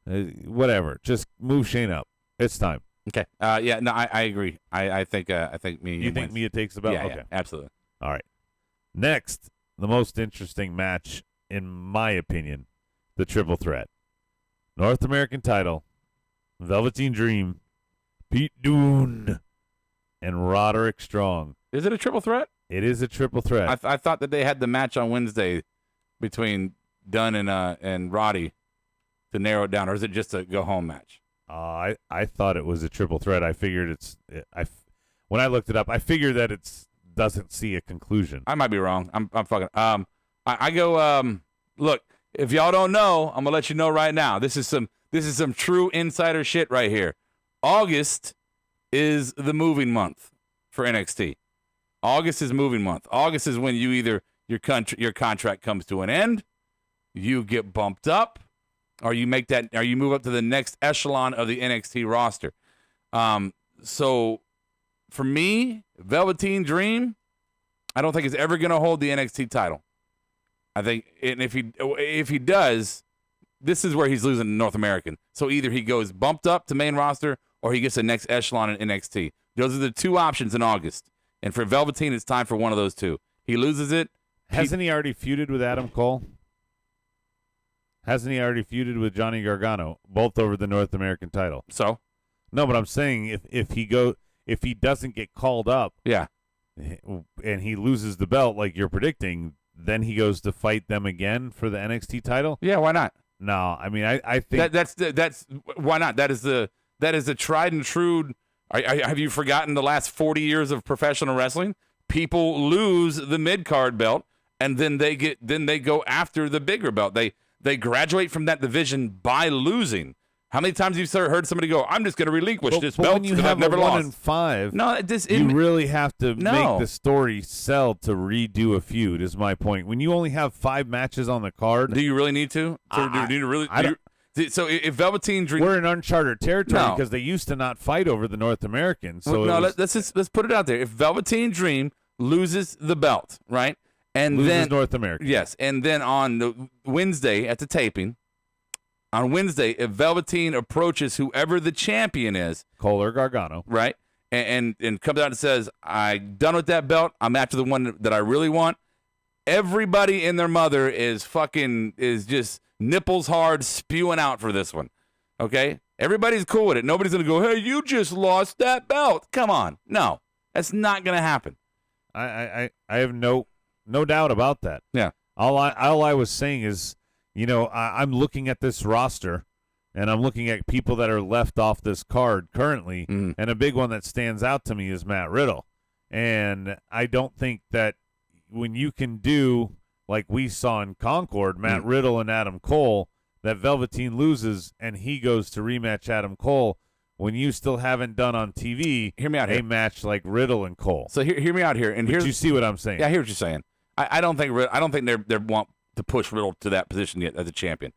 Whatever. Just move Shayna up. It's time. Okay. Yeah. No, I agree. I think Mia. You think wins. Mia takes the belt? Yeah. Okay. Yeah. Absolutely. All right. Next, the most interesting match, in my opinion, the triple threat. North American title, Velveteen Dream, Pete Dunne, and Roderick Strong. Is it a triple threat? It is a triple threat. I thought that they had the match on Wednesday between Dunn and Roddy to narrow it down, or is it just a go home match? I thought it was a triple threat. I figured when I looked it up, I figured that it doesn't see a conclusion. I might be wrong. I'm fucking. I go. Look, if y'all don't know, I'm gonna let you know right now. This is some true insider shit right here. August is the moving month for NXT. August is moving month. August is when your contract comes to an end, you get bumped up, or you move up to the next echelon of the NXT roster. So for me, Velveteen Dream, I don't think is ever going to hold the NXT title. I think, and if he does, this is where he's losing North American. So either he goes bumped up to main roster, or he gets the next echelon in NXT. Those are the two options in August. And for Velveteen, it's time for one of those two. He loses it. Hasn't he already feuded with Adam Cole? Hasn't he already feuded with Johnny Gargano, both over the North American title? So? No, but I'm saying if he doesn't get called up, yeah, and he loses the belt like you're predicting, then he goes to fight them again for the NXT title? Yeah, why not? No, I mean, I think that's why not? That is the tried and true. Have you forgotten the last 40 years of professional wrestling? People lose the mid-card belt, and then they go after the bigger belt. They graduate from that division by losing. How many times have you heard somebody go, "I'm just going to relinquish this belt because I've never a lost"? 1-5, No, you really have to make the story sell to redo a feud. Is my point. When you only have 5 matches on the card, do you really need to? So if Velveteen Dream, we're in uncharted territory because they used to not fight over the North Americans. So let's put it out there. If Velveteen Dream loses the belt, right, and loses then North America, yes, and then on the Wednesday at the taping, on Wednesday, if Velveteen approaches whoever the champion is, Cole or Gargano, right, and comes out and says, "I'm done with that belt. I'm after the one that I really want," everybody and their mother is just nipples hard spewing out for this one. Okay? Everybody's cool with it. Nobody's going to go, "Hey, you just lost that belt." Come on. No. That's not going to happen. I have no doubt about that. Yeah. All I was saying is, I'm looking at this roster and I'm looking at people that are left off this card currently, and a big one that stands out to me is Matt Riddle. And I don't think that when you can do like we saw in Concord, Matt Riddle and Adam Cole, that Velveteen loses and he goes to rematch Adam Cole when you still haven't done on TV hear me out a here. match like Riddle and Cole. So hear me out here. And you see what I'm saying? Yeah, I hear what you're saying. I don't think they want to push Riddle to that position yet as a champion.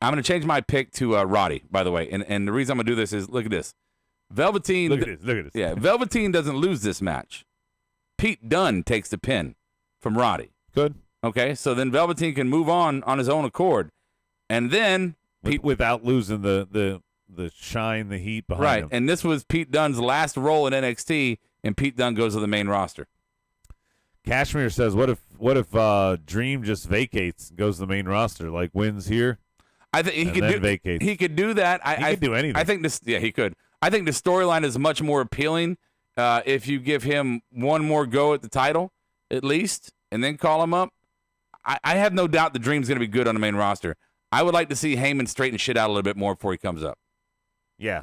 I'm going to change my pick to Roddy, by the way. And the reason I'm going to do this is, look at this. Velveteen. Look at this. Yeah, Velveteen doesn't lose this match. Pete Dunne takes the pin from Roddy. Good. Okay, so then Velveteen can move on his own accord, and then without losing the shine, the heat behind him. Right, and this was Pete Dunne's last role in NXT, and Pete Dunne goes to the main roster. Cashmere says, "What if Dream just vacates, goes to the main roster, like wins here?" I think he could vacate. He could do that. He could do anything. I think this. Yeah, he could. I think the storyline is much more appealing if you give him one more go at the title, at least, and then call him up. I have no doubt the Dream's going to be good on the main roster. I would like to see Heyman straighten shit out a little bit more before he comes up. Yeah.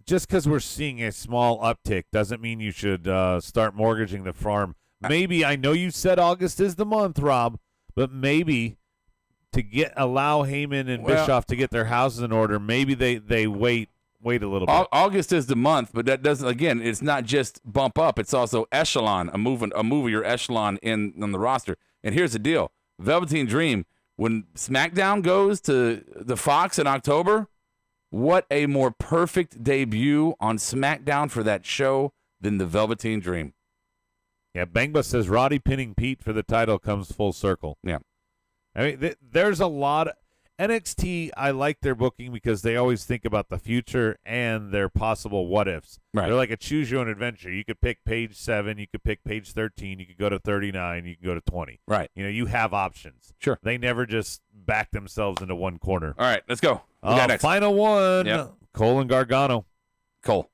Just because we're seeing a small uptick doesn't mean you should start mortgaging the farm. Maybe, I know you said August is the month, Rob, but maybe to allow Heyman and Bischoff to get their houses in order, maybe they wait a little bit. August is the month, but that doesn't. Again, it's not just bump up; it's also echelon, a move of your echelon on the roster. And here's the deal: Velveteen Dream, when SmackDown goes to the Fox in October, what a more perfect debut on SmackDown for that show than the Velveteen Dream. Yeah, Bangba says Roddy pinning Pete for the title comes full circle. Yeah, I mean, there's a lot. NXT, I like their booking because they always think about the future and their possible what-ifs. Right. They're like a choose-your-own-adventure. You could pick page 7, you could pick page 13, you could go to 39, you can go to 20. Right. You have options. Sure. They never just back themselves into one corner. All right, let's go. We got next. Final one, Yep. Cole and Gargano. Cole.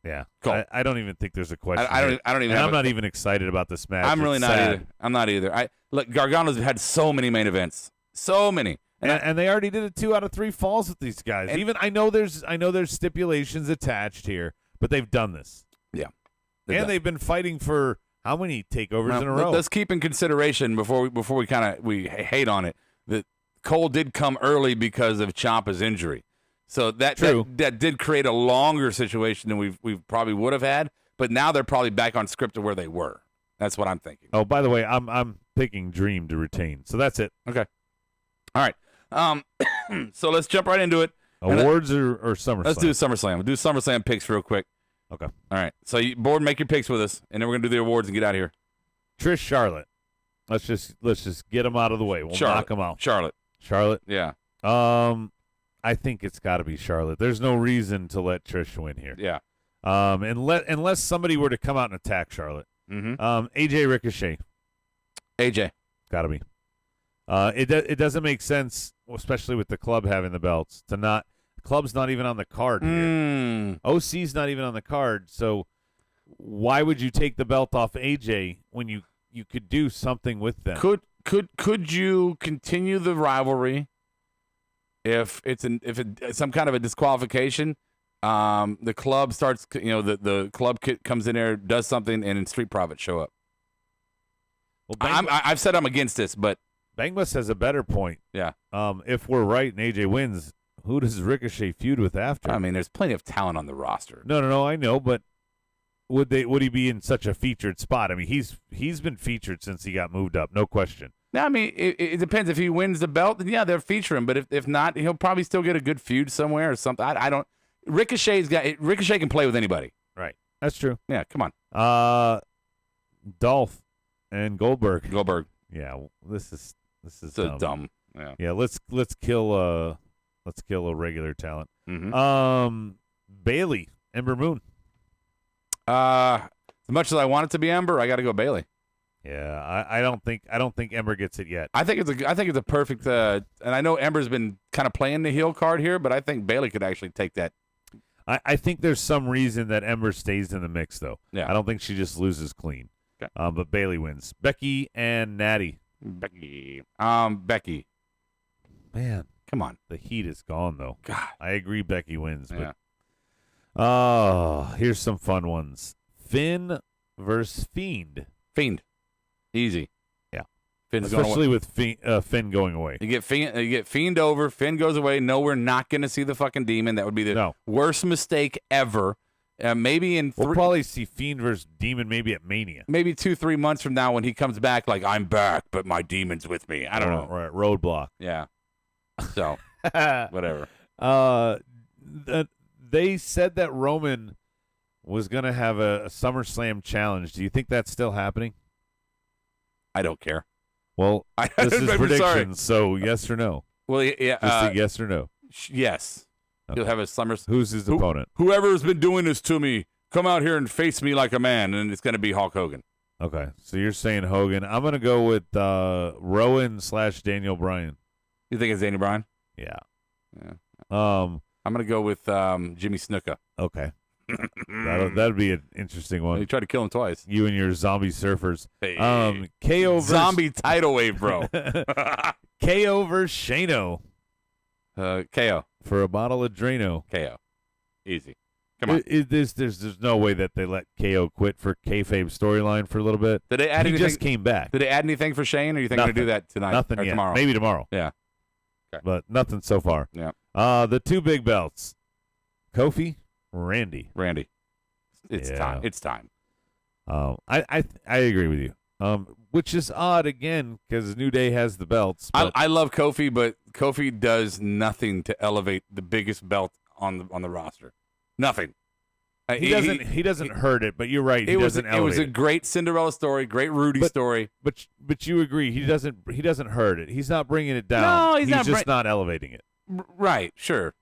Yeah. Cole. I don't even think there's a question. I don't even. I'm not even excited about this match. I'm really It's not sad. either. I'm not either. Look, Gargano's had so many main events, so many. And they already did it 2 out of 3 falls with these guys. Even I know there's stipulations attached here, but they've done this. Yeah, they've been fighting for how many takeovers in a row? Let's keep in consideration before we hate on it that Cole did come early because of Ciampa's injury, so that did create a longer situation than we probably would have had. But now they're probably back on script to where they were. That's what I'm thinking. Oh, by the way, I'm picking Dream to retain. So that's it. Okay. All right. So let's jump right into it. Awards or SummerSlam? Let's do SummerSlam. We'll do SummerSlam picks real quick. Okay. All right. So, Board, make your picks with us, and then we're going to do the awards and get out of here. Trish, Charlotte. Let's just get them out of the way. We'll knock them out. Charlotte. Yeah. I think it's got to be Charlotte. There's no reason to let Trish win here. Yeah. Unless somebody were to come out and attack Charlotte. Mm-hmm. AJ Ricochet. AJ. Got to be. It doesn't make sense, especially with the club having the belts, club's not even on the card here. OC's not even on the card, so why would you take the belt off AJ when you you could do something with them. Could you continue the rivalry if it's some kind of a disqualification? The club starts, the club comes in there, does something, and Street Profits show up. Well, I've said I'm against this, but Bangmas has a better point. Yeah. If we're right and AJ wins, who does Ricochet feud with after? I mean, there's plenty of talent on the roster. No, I know, but would he be in such a featured spot? I mean, he's been featured since he got moved up, no question. No, I mean, it depends. If he wins the belt, then yeah, they'll feature him. But if not, he'll probably still get a good feud somewhere or something. I don't. Ricochet can play with anybody. Right. That's true. Yeah, come on. Dolph and Goldberg. Yeah, this is dumb. Yeah, let's kill a regular talent. Mm-hmm. Bailey, Ember Moon. As much as I want it to be Ember, I got to go Bailey. Yeah, I don't think Ember gets it yet. I think it's a perfect. And I know Ember's been kind of playing the heel card here, but I think Bailey could actually take that. I think there's some reason that Ember stays in the mix, though. Yeah. I don't think she just loses clean. Okay. But Bailey wins. Becky and Natty. Becky. Man, come on. The heat is gone, though. God. I agree Becky wins. Yeah. But here's some fun ones. Finn versus Fiend. Fiend. Easy. Yeah. Finn's especially with Finn going away. You get Fiend over. Finn goes away. No, we're not going to see the fucking demon. That would be the worst mistake ever. Maybe in we'll probably see Fiend versus Demon maybe at Mania. Maybe 2-3 months from now when he comes back, like, I'm back, but my demon's with me. I don't know. Right, Roadblock. Yeah. So, whatever. They said that Roman was going to have a SummerSlam challenge. Do you think that's still happening? I don't care. Well, this is predictions, so yes or no? Well, yeah. Just a yes or no? Yes. Okay. He'll have a SummerSlam. Who's his opponent? Whoever's been doing this to me, come out here and face me like a man, and it's going to be Hulk Hogan. Okay, so you're saying Hogan. I'm going to go with Rowan/Daniel Bryan. You think it's Daniel Bryan? Yeah. I'm going to go with Jimmy Snuka. Okay. That'd be an interesting one. You tried to kill him twice. You and your zombie surfers. Hey. KO zombie tidal wave, bro. KO versus Shano. KO. For a bottle of Drano. KO. Easy. Come on. There's no way that they let KO quit for kayfabe storyline for a little bit. Did they add anything? He just came back. Did they add anything for Shane, or you think they're going to do that tonight? Nothing or yet. Tomorrow? Maybe tomorrow. Yeah. Okay. But nothing so far. Yeah. The two big belts. Kofi, Randy. It's time. It's time. I agree with you. Which is odd again because New Day has the belts. I love Kofi, but Kofi does nothing to elevate the biggest belt on the roster. Nothing. He doesn't hurt it, but you're right. He doesn't elevate it. It was a great Cinderella story, great Rudy story. But you agree he doesn't hurt it. He's not bringing it down. No, he's just not elevating it. Right. Sure.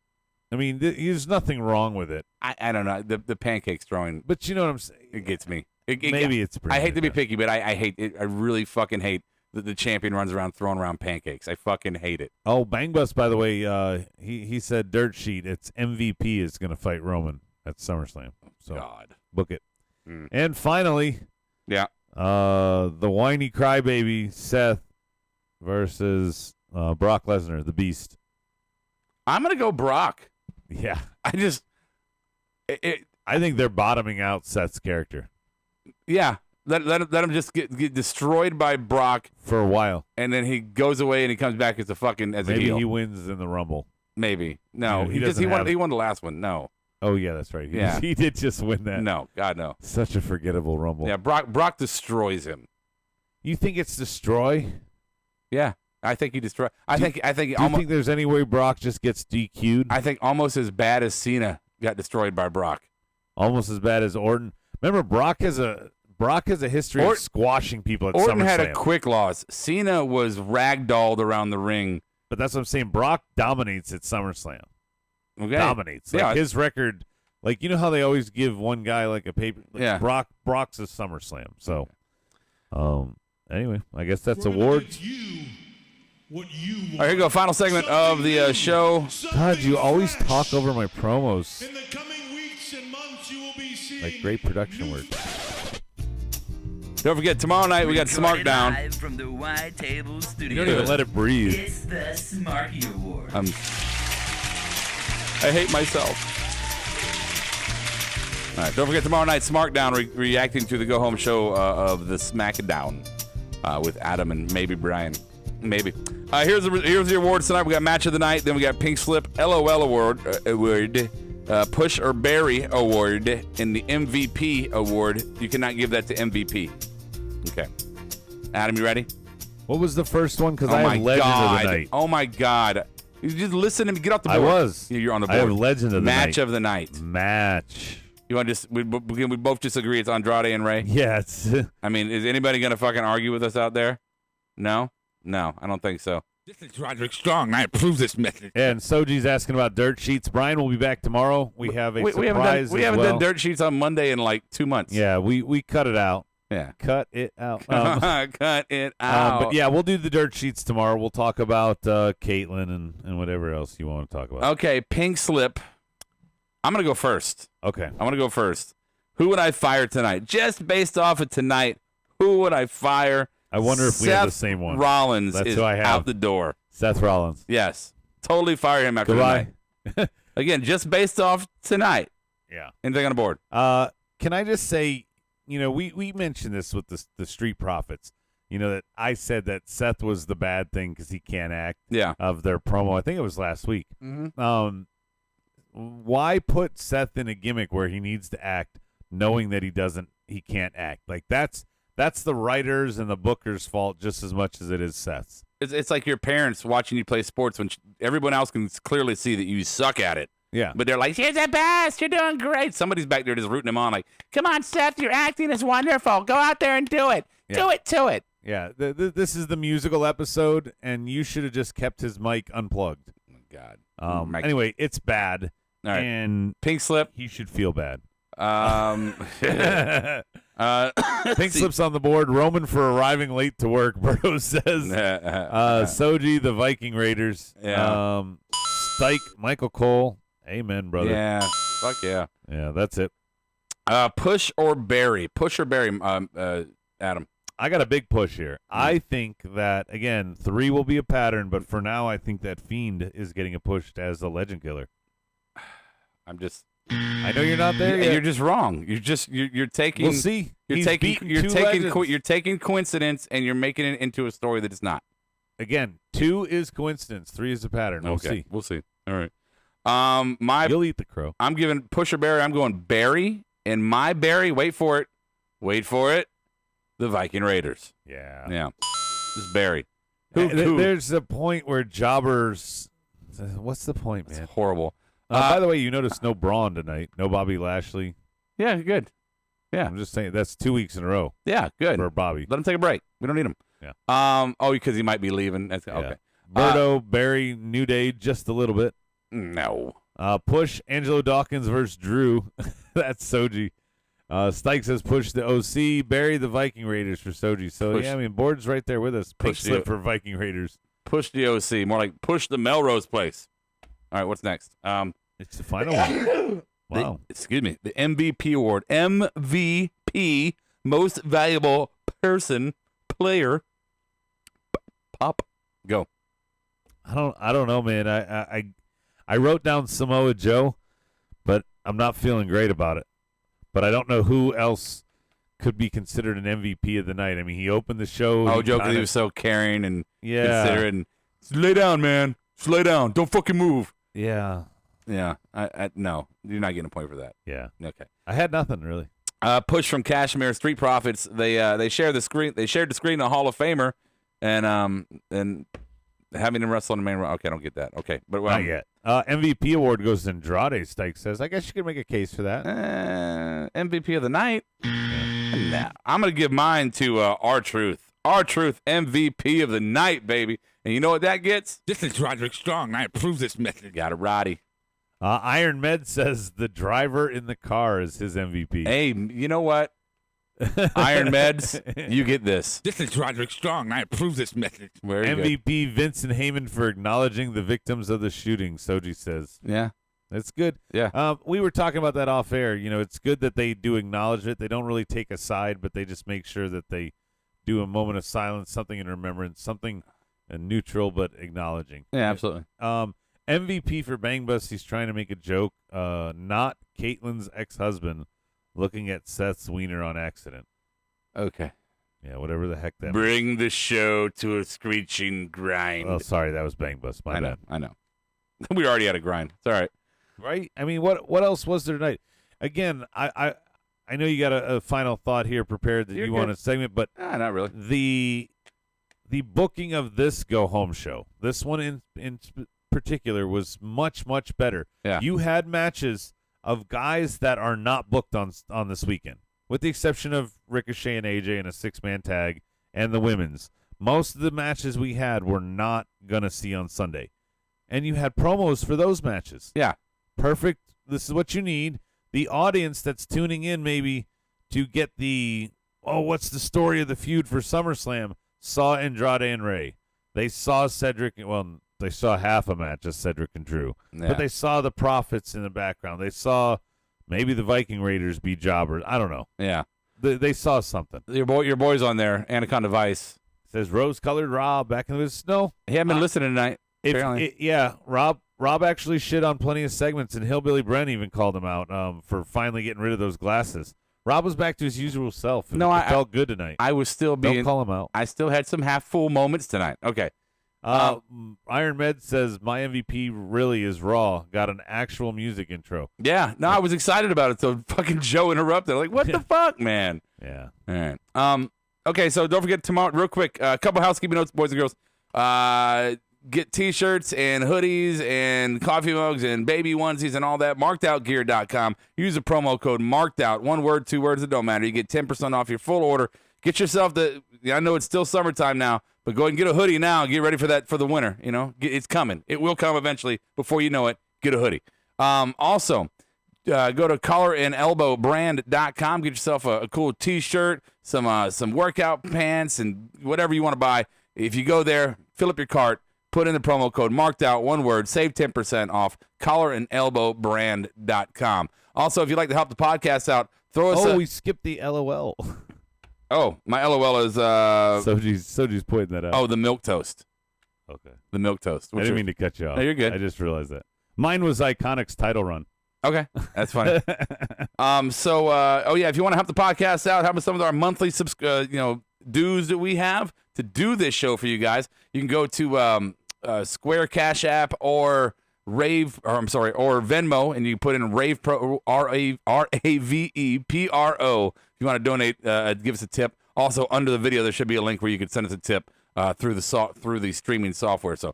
I mean, there's nothing wrong with it. I don't know the pancakes throwing. But you know what I'm saying. It gets me. Maybe it's. I hate to be picky, but I hate it. I really fucking hate that the champion runs around throwing around pancakes. I fucking hate it. Oh, Bang Bus, by the way, he said dirt sheet. It's MVP is going to fight Roman at SummerSlam. So God, book it. And finally, yeah, the whiny crybaby Seth versus Brock Lesnar, the Beast. I'm gonna go Brock. Yeah, I think they're bottoming out Seth's character. Yeah, let him just get destroyed by Brock for a while, and then he goes away and he comes back as a heel. Maybe he wins in the Rumble. Maybe no, he won the last one. No. Oh yeah, that's right. He did just win that. No, God no. Such a forgettable Rumble. Yeah, Brock destroys him. You think it's destroy? Yeah, I think he destroy. Do you think there's any way Brock just gets DQ'd? I think almost as bad as Cena got destroyed by Brock. Almost as bad as Orton. Remember, Brock has a history of squashing people at Orton SummerSlam. had a quick loss. Cena was ragdolled around the ring. But that's what I'm saying. Brock dominates at SummerSlam. Okay. Dominates. Like his record, like you know how they always give one guy like a paper. Like yeah. Brock's a SummerSlam. So, anyway, I guess that's awards. All right, here you go. Final segment of the show. God, you always talk over my promos. In the coming weeks and months, you will be seeing like great production work. Don't forget, tomorrow night we got Recorded Smarkdown. live from the Wide Table You Studio. don't even let it breathe. It's the Smarky Awards. I hate myself. All right, don't forget tomorrow night, Smarkdown, reacting to the Go Home show of the Smackdown with Adam and maybe Brian. Maybe. Here's the awards tonight. We got Match of the Night, then we got Pink Slip, LOL Award, Push or Bury Award, and the MVP Award. You cannot give that to MVP. Okay. Adam, you ready? What was the first one? Because Oh I my have Legend God. of the Night. Oh my God. You just listen to me. Get off the I board. was. You're on the I board. have Legend of the Night. Match of the Night. Match. You want to just we both just agree it's Andrade and Ray? Yeah, it's I mean, is anybody gonna fucking argue with us out there? No, I don't think so. This is Roderick Strong, and I approve this message. and Soji's asking about dirt sheets. Brian will be back tomorrow. We have a We surprise. haven't done dirt sheets on Monday in like 2 months. Yeah, we cut it out. Yeah. Cut it out. Cut it out. But yeah, we'll do the dirt sheets tomorrow. We'll talk about Caitlyn and whatever else you want to talk about. Okay, Pink Slip. I'm gonna go first. Okay. I'm gonna go first. Who would I fire tonight? Just based off of tonight, who would I fire? I wonder if we have the same one. Rollins That's is who I have. out the door. Seth Rollins. Yes. Totally fire him after Goodbye. tonight. Again, just based off tonight. Yeah. Anything on the board? Can I just say, we mentioned this with the Street Profits. That I said that Seth was the bad thing because he can't act. Yeah. Of their promo. I think it was last week. Mm-hmm. Why put Seth in a gimmick where he needs to act, knowing that he can't act? Like that's the writers and the bookers' fault just as much as it is Seth's. It's like your parents watching you play sports when everyone else can clearly see that you suck at it. Yeah. But they're like, you're the best. You're doing great. Somebody's back there just rooting him on like, come on, Seth, your acting is wonderful. Go out there and do it. Yeah. Do it to it. Yeah. This is the musical episode, and you should have just kept his mic unplugged. Oh, God. Anyway, it's bad. All right. And Pink Slip. he should feel bad. Pink Slip's on the board. Roman for arriving late to work, Berto says. Soji, the Viking Raiders. Yeah. Stike, Michael Cole. Amen, brother. Yeah. Fuck yeah. Yeah, that's it. Push or bury. Push or bury, Adam. I got a big push here. I think that, again, 3 will be a pattern, but for now, I think that Fiend is getting pushed as the Legend Killer. I know you're not there yet. You're just wrong. You're taking. We'll see. You're taking coincidence and you're making it into a story that it's not. Again, 2 is coincidence. 3 is a pattern. We'll see. We'll see. All right. You'll eat the crow. I'm giving push or bury. I'm going Barry, and my Barry. Wait for it. The Viking Raiders. Yeah. Yeah. Just Barry. There's a point where jobbers. What's the point, man? It's horrible. By the way, you noticed no Braun tonight. No Bobby Lashley. Yeah, good. Yeah. I'm just saying that's 2 weeks in a row Yeah, good. for Bobby. Let him take a break. We don't need him. Yeah. Because he might be leaving. That's okay. Berto, Barry, New Day, just a little bit. No. Push Angelo Dawkins versus Drew. That's Soji. Stike says push the OC. Barry the Viking Raiders for Soji. So, Push. yeah, I mean, Board's right there with us. Pink Push slip the- for Viking Raiders. Push the OC. More like push the Melrose place. All right, what's next? It's the final one. Wow. The MVP award. MVP, most valuable person, player. Pop. Go. I don't know, man. I wrote down Samoa Joe, but I'm not feeling great about it. But I don't know who else could be considered an MVP of the night. I mean, he opened the show. Oh, Joe, because he was so caring and considerate. And, lay down, man. Just lay down. Don't fucking move. Yeah. Yeah. No, you're not getting a point for that. Yeah. Okay. I had nothing really. Push from Kashmir Street Profits. They share the screen. They shared the screen a Hall of Famer, and having him wrestle in the main round. Okay, I don't get that. Okay, but Not yet. MVP award goes to Andrade. Stike says. I guess you could make a case for that. MVP of the night. Nah, I'm gonna give mine to R-Truth. R-Truth MVP of the night, baby. And you know what that gets? This is Roderick Strong, and I approve this message. Got it, Roddy. Iron Med says the driver in the car is his MVP. Hey, you know what? Iron Meds, you get this. This is Roderick Strong, and I approve this message. Very good. MVP Vincent Heyman for acknowledging the victims of the shooting, Soji says. Yeah. It's good. Yeah. We were talking about that off air. You know, it's good that they do acknowledge it. They don't really take a side, but they just make sure that they do a moment of silence, something in remembrance, something neutral but acknowledging. Yeah, absolutely. MVP for Bang Bus, he's trying to make a joke. Not Caitlin's ex-husband looking at Seth's wiener on accident. Okay. Yeah, whatever the heck that means. Bring the show to a screeching grind. Oh, sorry, that was Bang Bus. My bad. I know. We already had a grind. It's all right. Right? I mean, what else was there tonight? Again, I know you got a final thought here prepared that You're you good. want to segment, but Not really. the booking of this go-home show, this one in particular, was much, much better. Yeah. You had matches of guys that are not booked on this weekend, with the exception of Ricochet and AJ in a six-man tag and the women's. Most of the matches we had were not going to see on Sunday. And you had promos for those matches. Yeah. Perfect. This is what you need. The audience that's tuning in maybe to get what's the story of the feud for SummerSlam, saw Andrade and Ray. They saw Cedric, they saw half a match of Cedric and Drew. Yeah. But they saw the Prophets in the background. They saw maybe the Viking Raiders be jobbers. I don't know. Yeah. They saw something. Your boy's on there, Anaconda Vice. It says rose-colored Rob back in the snow. He hadn't been listening tonight. Apparently. Rob actually shit on plenty of segments, and Hillbilly Brent even called him out for finally getting rid of those glasses. Rob was back to his usual self. It felt good tonight. I was still Don't call him out. I still had some half-full moments tonight. Okay. Iron Med says, my MVP really is Raw. Got an actual music intro. Yeah. No, I was excited about it, so fucking Joe interrupted. Like, what the fuck, man? Yeah. All right. Okay, so don't forget tomorrow, real quick, a couple housekeeping notes, boys and girls. Get T-shirts and hoodies and coffee mugs and baby onesies and all that. Markedoutgear.com. Use the promo code MarkedOut. One word, two words, it don't matter. You get 10% off your full order. Get yourself I know it's still summertime now, but go ahead and get a hoodie now. Get ready for that for the winter. You know, it's coming. It will come eventually. Before you know it, get a hoodie. Also, go to collarandelbowbrand.com. Get yourself a cool T-shirt, some workout pants, and whatever you want to buy. If you go there, fill up your cart. Put in the promo code MarkedOut, one word, save 10% off, collarandelbowbrand.com. Also, if you'd like to help the podcast out, throw us we skipped the LOL. Oh, my LOL is... Soji's pointing that out. Oh, the milk toast. Okay. The milk toast. I didn't mean to cut you off. No, you're good. I just realized that. Mine was Iconic's title run. Okay, that's funny. If you want to help the podcast out, help us some of our monthly dues that we have to do this show for you guys, you can go to Square Cash App or Venmo, and you put in Ravepro, RAVEPRO. If you want to donate, give us a tip. Also, under the video, there should be a link where you can send us a tip through the streaming software. So,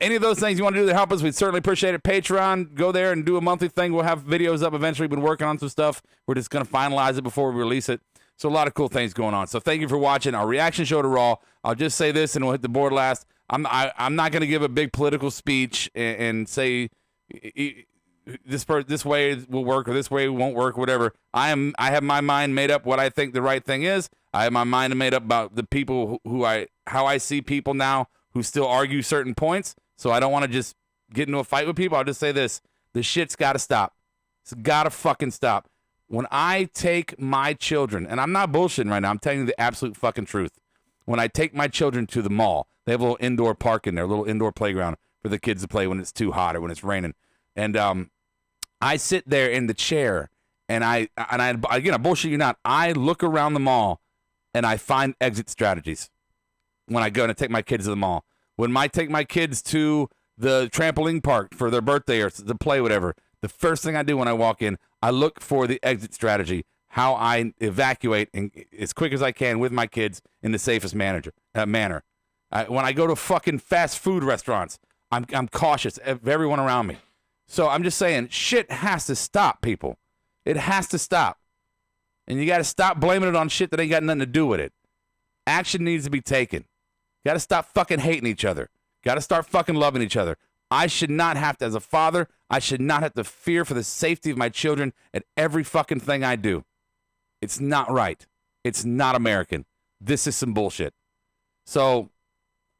any of those things you want to do to help us, we'd certainly appreciate it. Patreon, go there and do a monthly thing. We'll have videos up eventually. We've been working on some stuff. We're just going to finalize it before we release it. So a lot of cool things going on. So thank you for watching our reaction show to Raw. I'll just say this, and we'll hit the board last. I'm not going to give a big political speech and say this way will work or this way won't work, whatever. I have my mind made up what I think the right thing is. I have my mind made up about the people how I see people now who still argue certain points. So I don't want to just get into a fight with people. I'll just say this: the shit's got to stop. It's got to fucking stop. When I take my children, and I'm not bullshitting right now, I'm telling you the absolute fucking truth. When I take my children to the mall, they have a little indoor park in there, a little indoor playground for the kids to play when it's too hot or when it's raining. And I sit there in the chair, and I bullshit you not, I look around the mall, and I find exit strategies when I go and take my kids to the mall. When I take my kids to the trampoline park for their birthday or to play, whatever, the first thing I do when I walk in, I look for the exit strategy, how I evacuate as quick as I can with my kids in the safest manner. When I go to fucking fast food restaurants, I'm cautious of everyone around me. So I'm just saying, shit has to stop, people. It has to stop. And you got to stop blaming it on shit that ain't got nothing to do with it. Action needs to be taken. Got to stop fucking hating each other. Got to start fucking loving each other. I should not have to, as a father, I should not have to fear for the safety of my children at every fucking thing I do. It's not right. It's not American. This is some bullshit. So,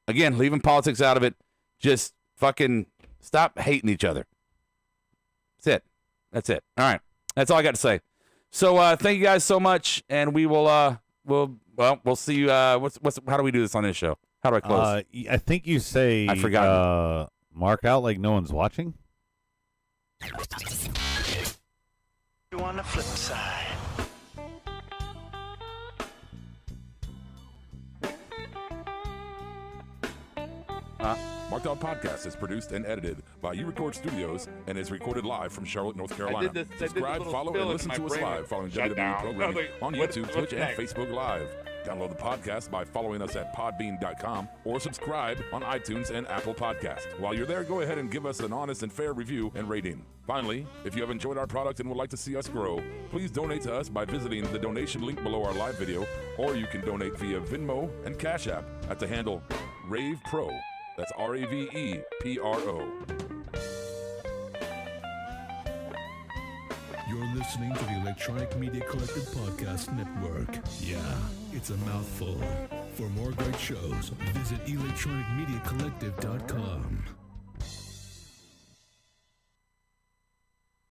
again, leaving politics out of it, just fucking stop hating each other. That's it. All right. That's all I got to say. So thank you guys so much, and we will we'll see you. How do we do this on this show? How do I close? I think you say. I forgot. Mark out like no one's watching. You on the flip side. Marked Out Podcast is produced and edited by You Record Studios and is recorded live from Charlotte, North Carolina. Subscribe, follow, and listen to us live following WWE programming on YouTube, Twitch, and Facebook Live. Download the podcast by following us at podbean.com or subscribe on iTunes and Apple Podcasts. While you're there, go ahead and give us an honest and fair review and rating. Finally, if you have enjoyed our product and would like to see us grow, please donate to us by visiting the donation link below our live video, or you can donate via Venmo and Cash App at the handle Ravepro. That's RAVEPRO. You're listening to the Electronic Media Collective Podcast Network. Yeah, it's a mouthful. For more great shows, visit electronicmediacollective.com.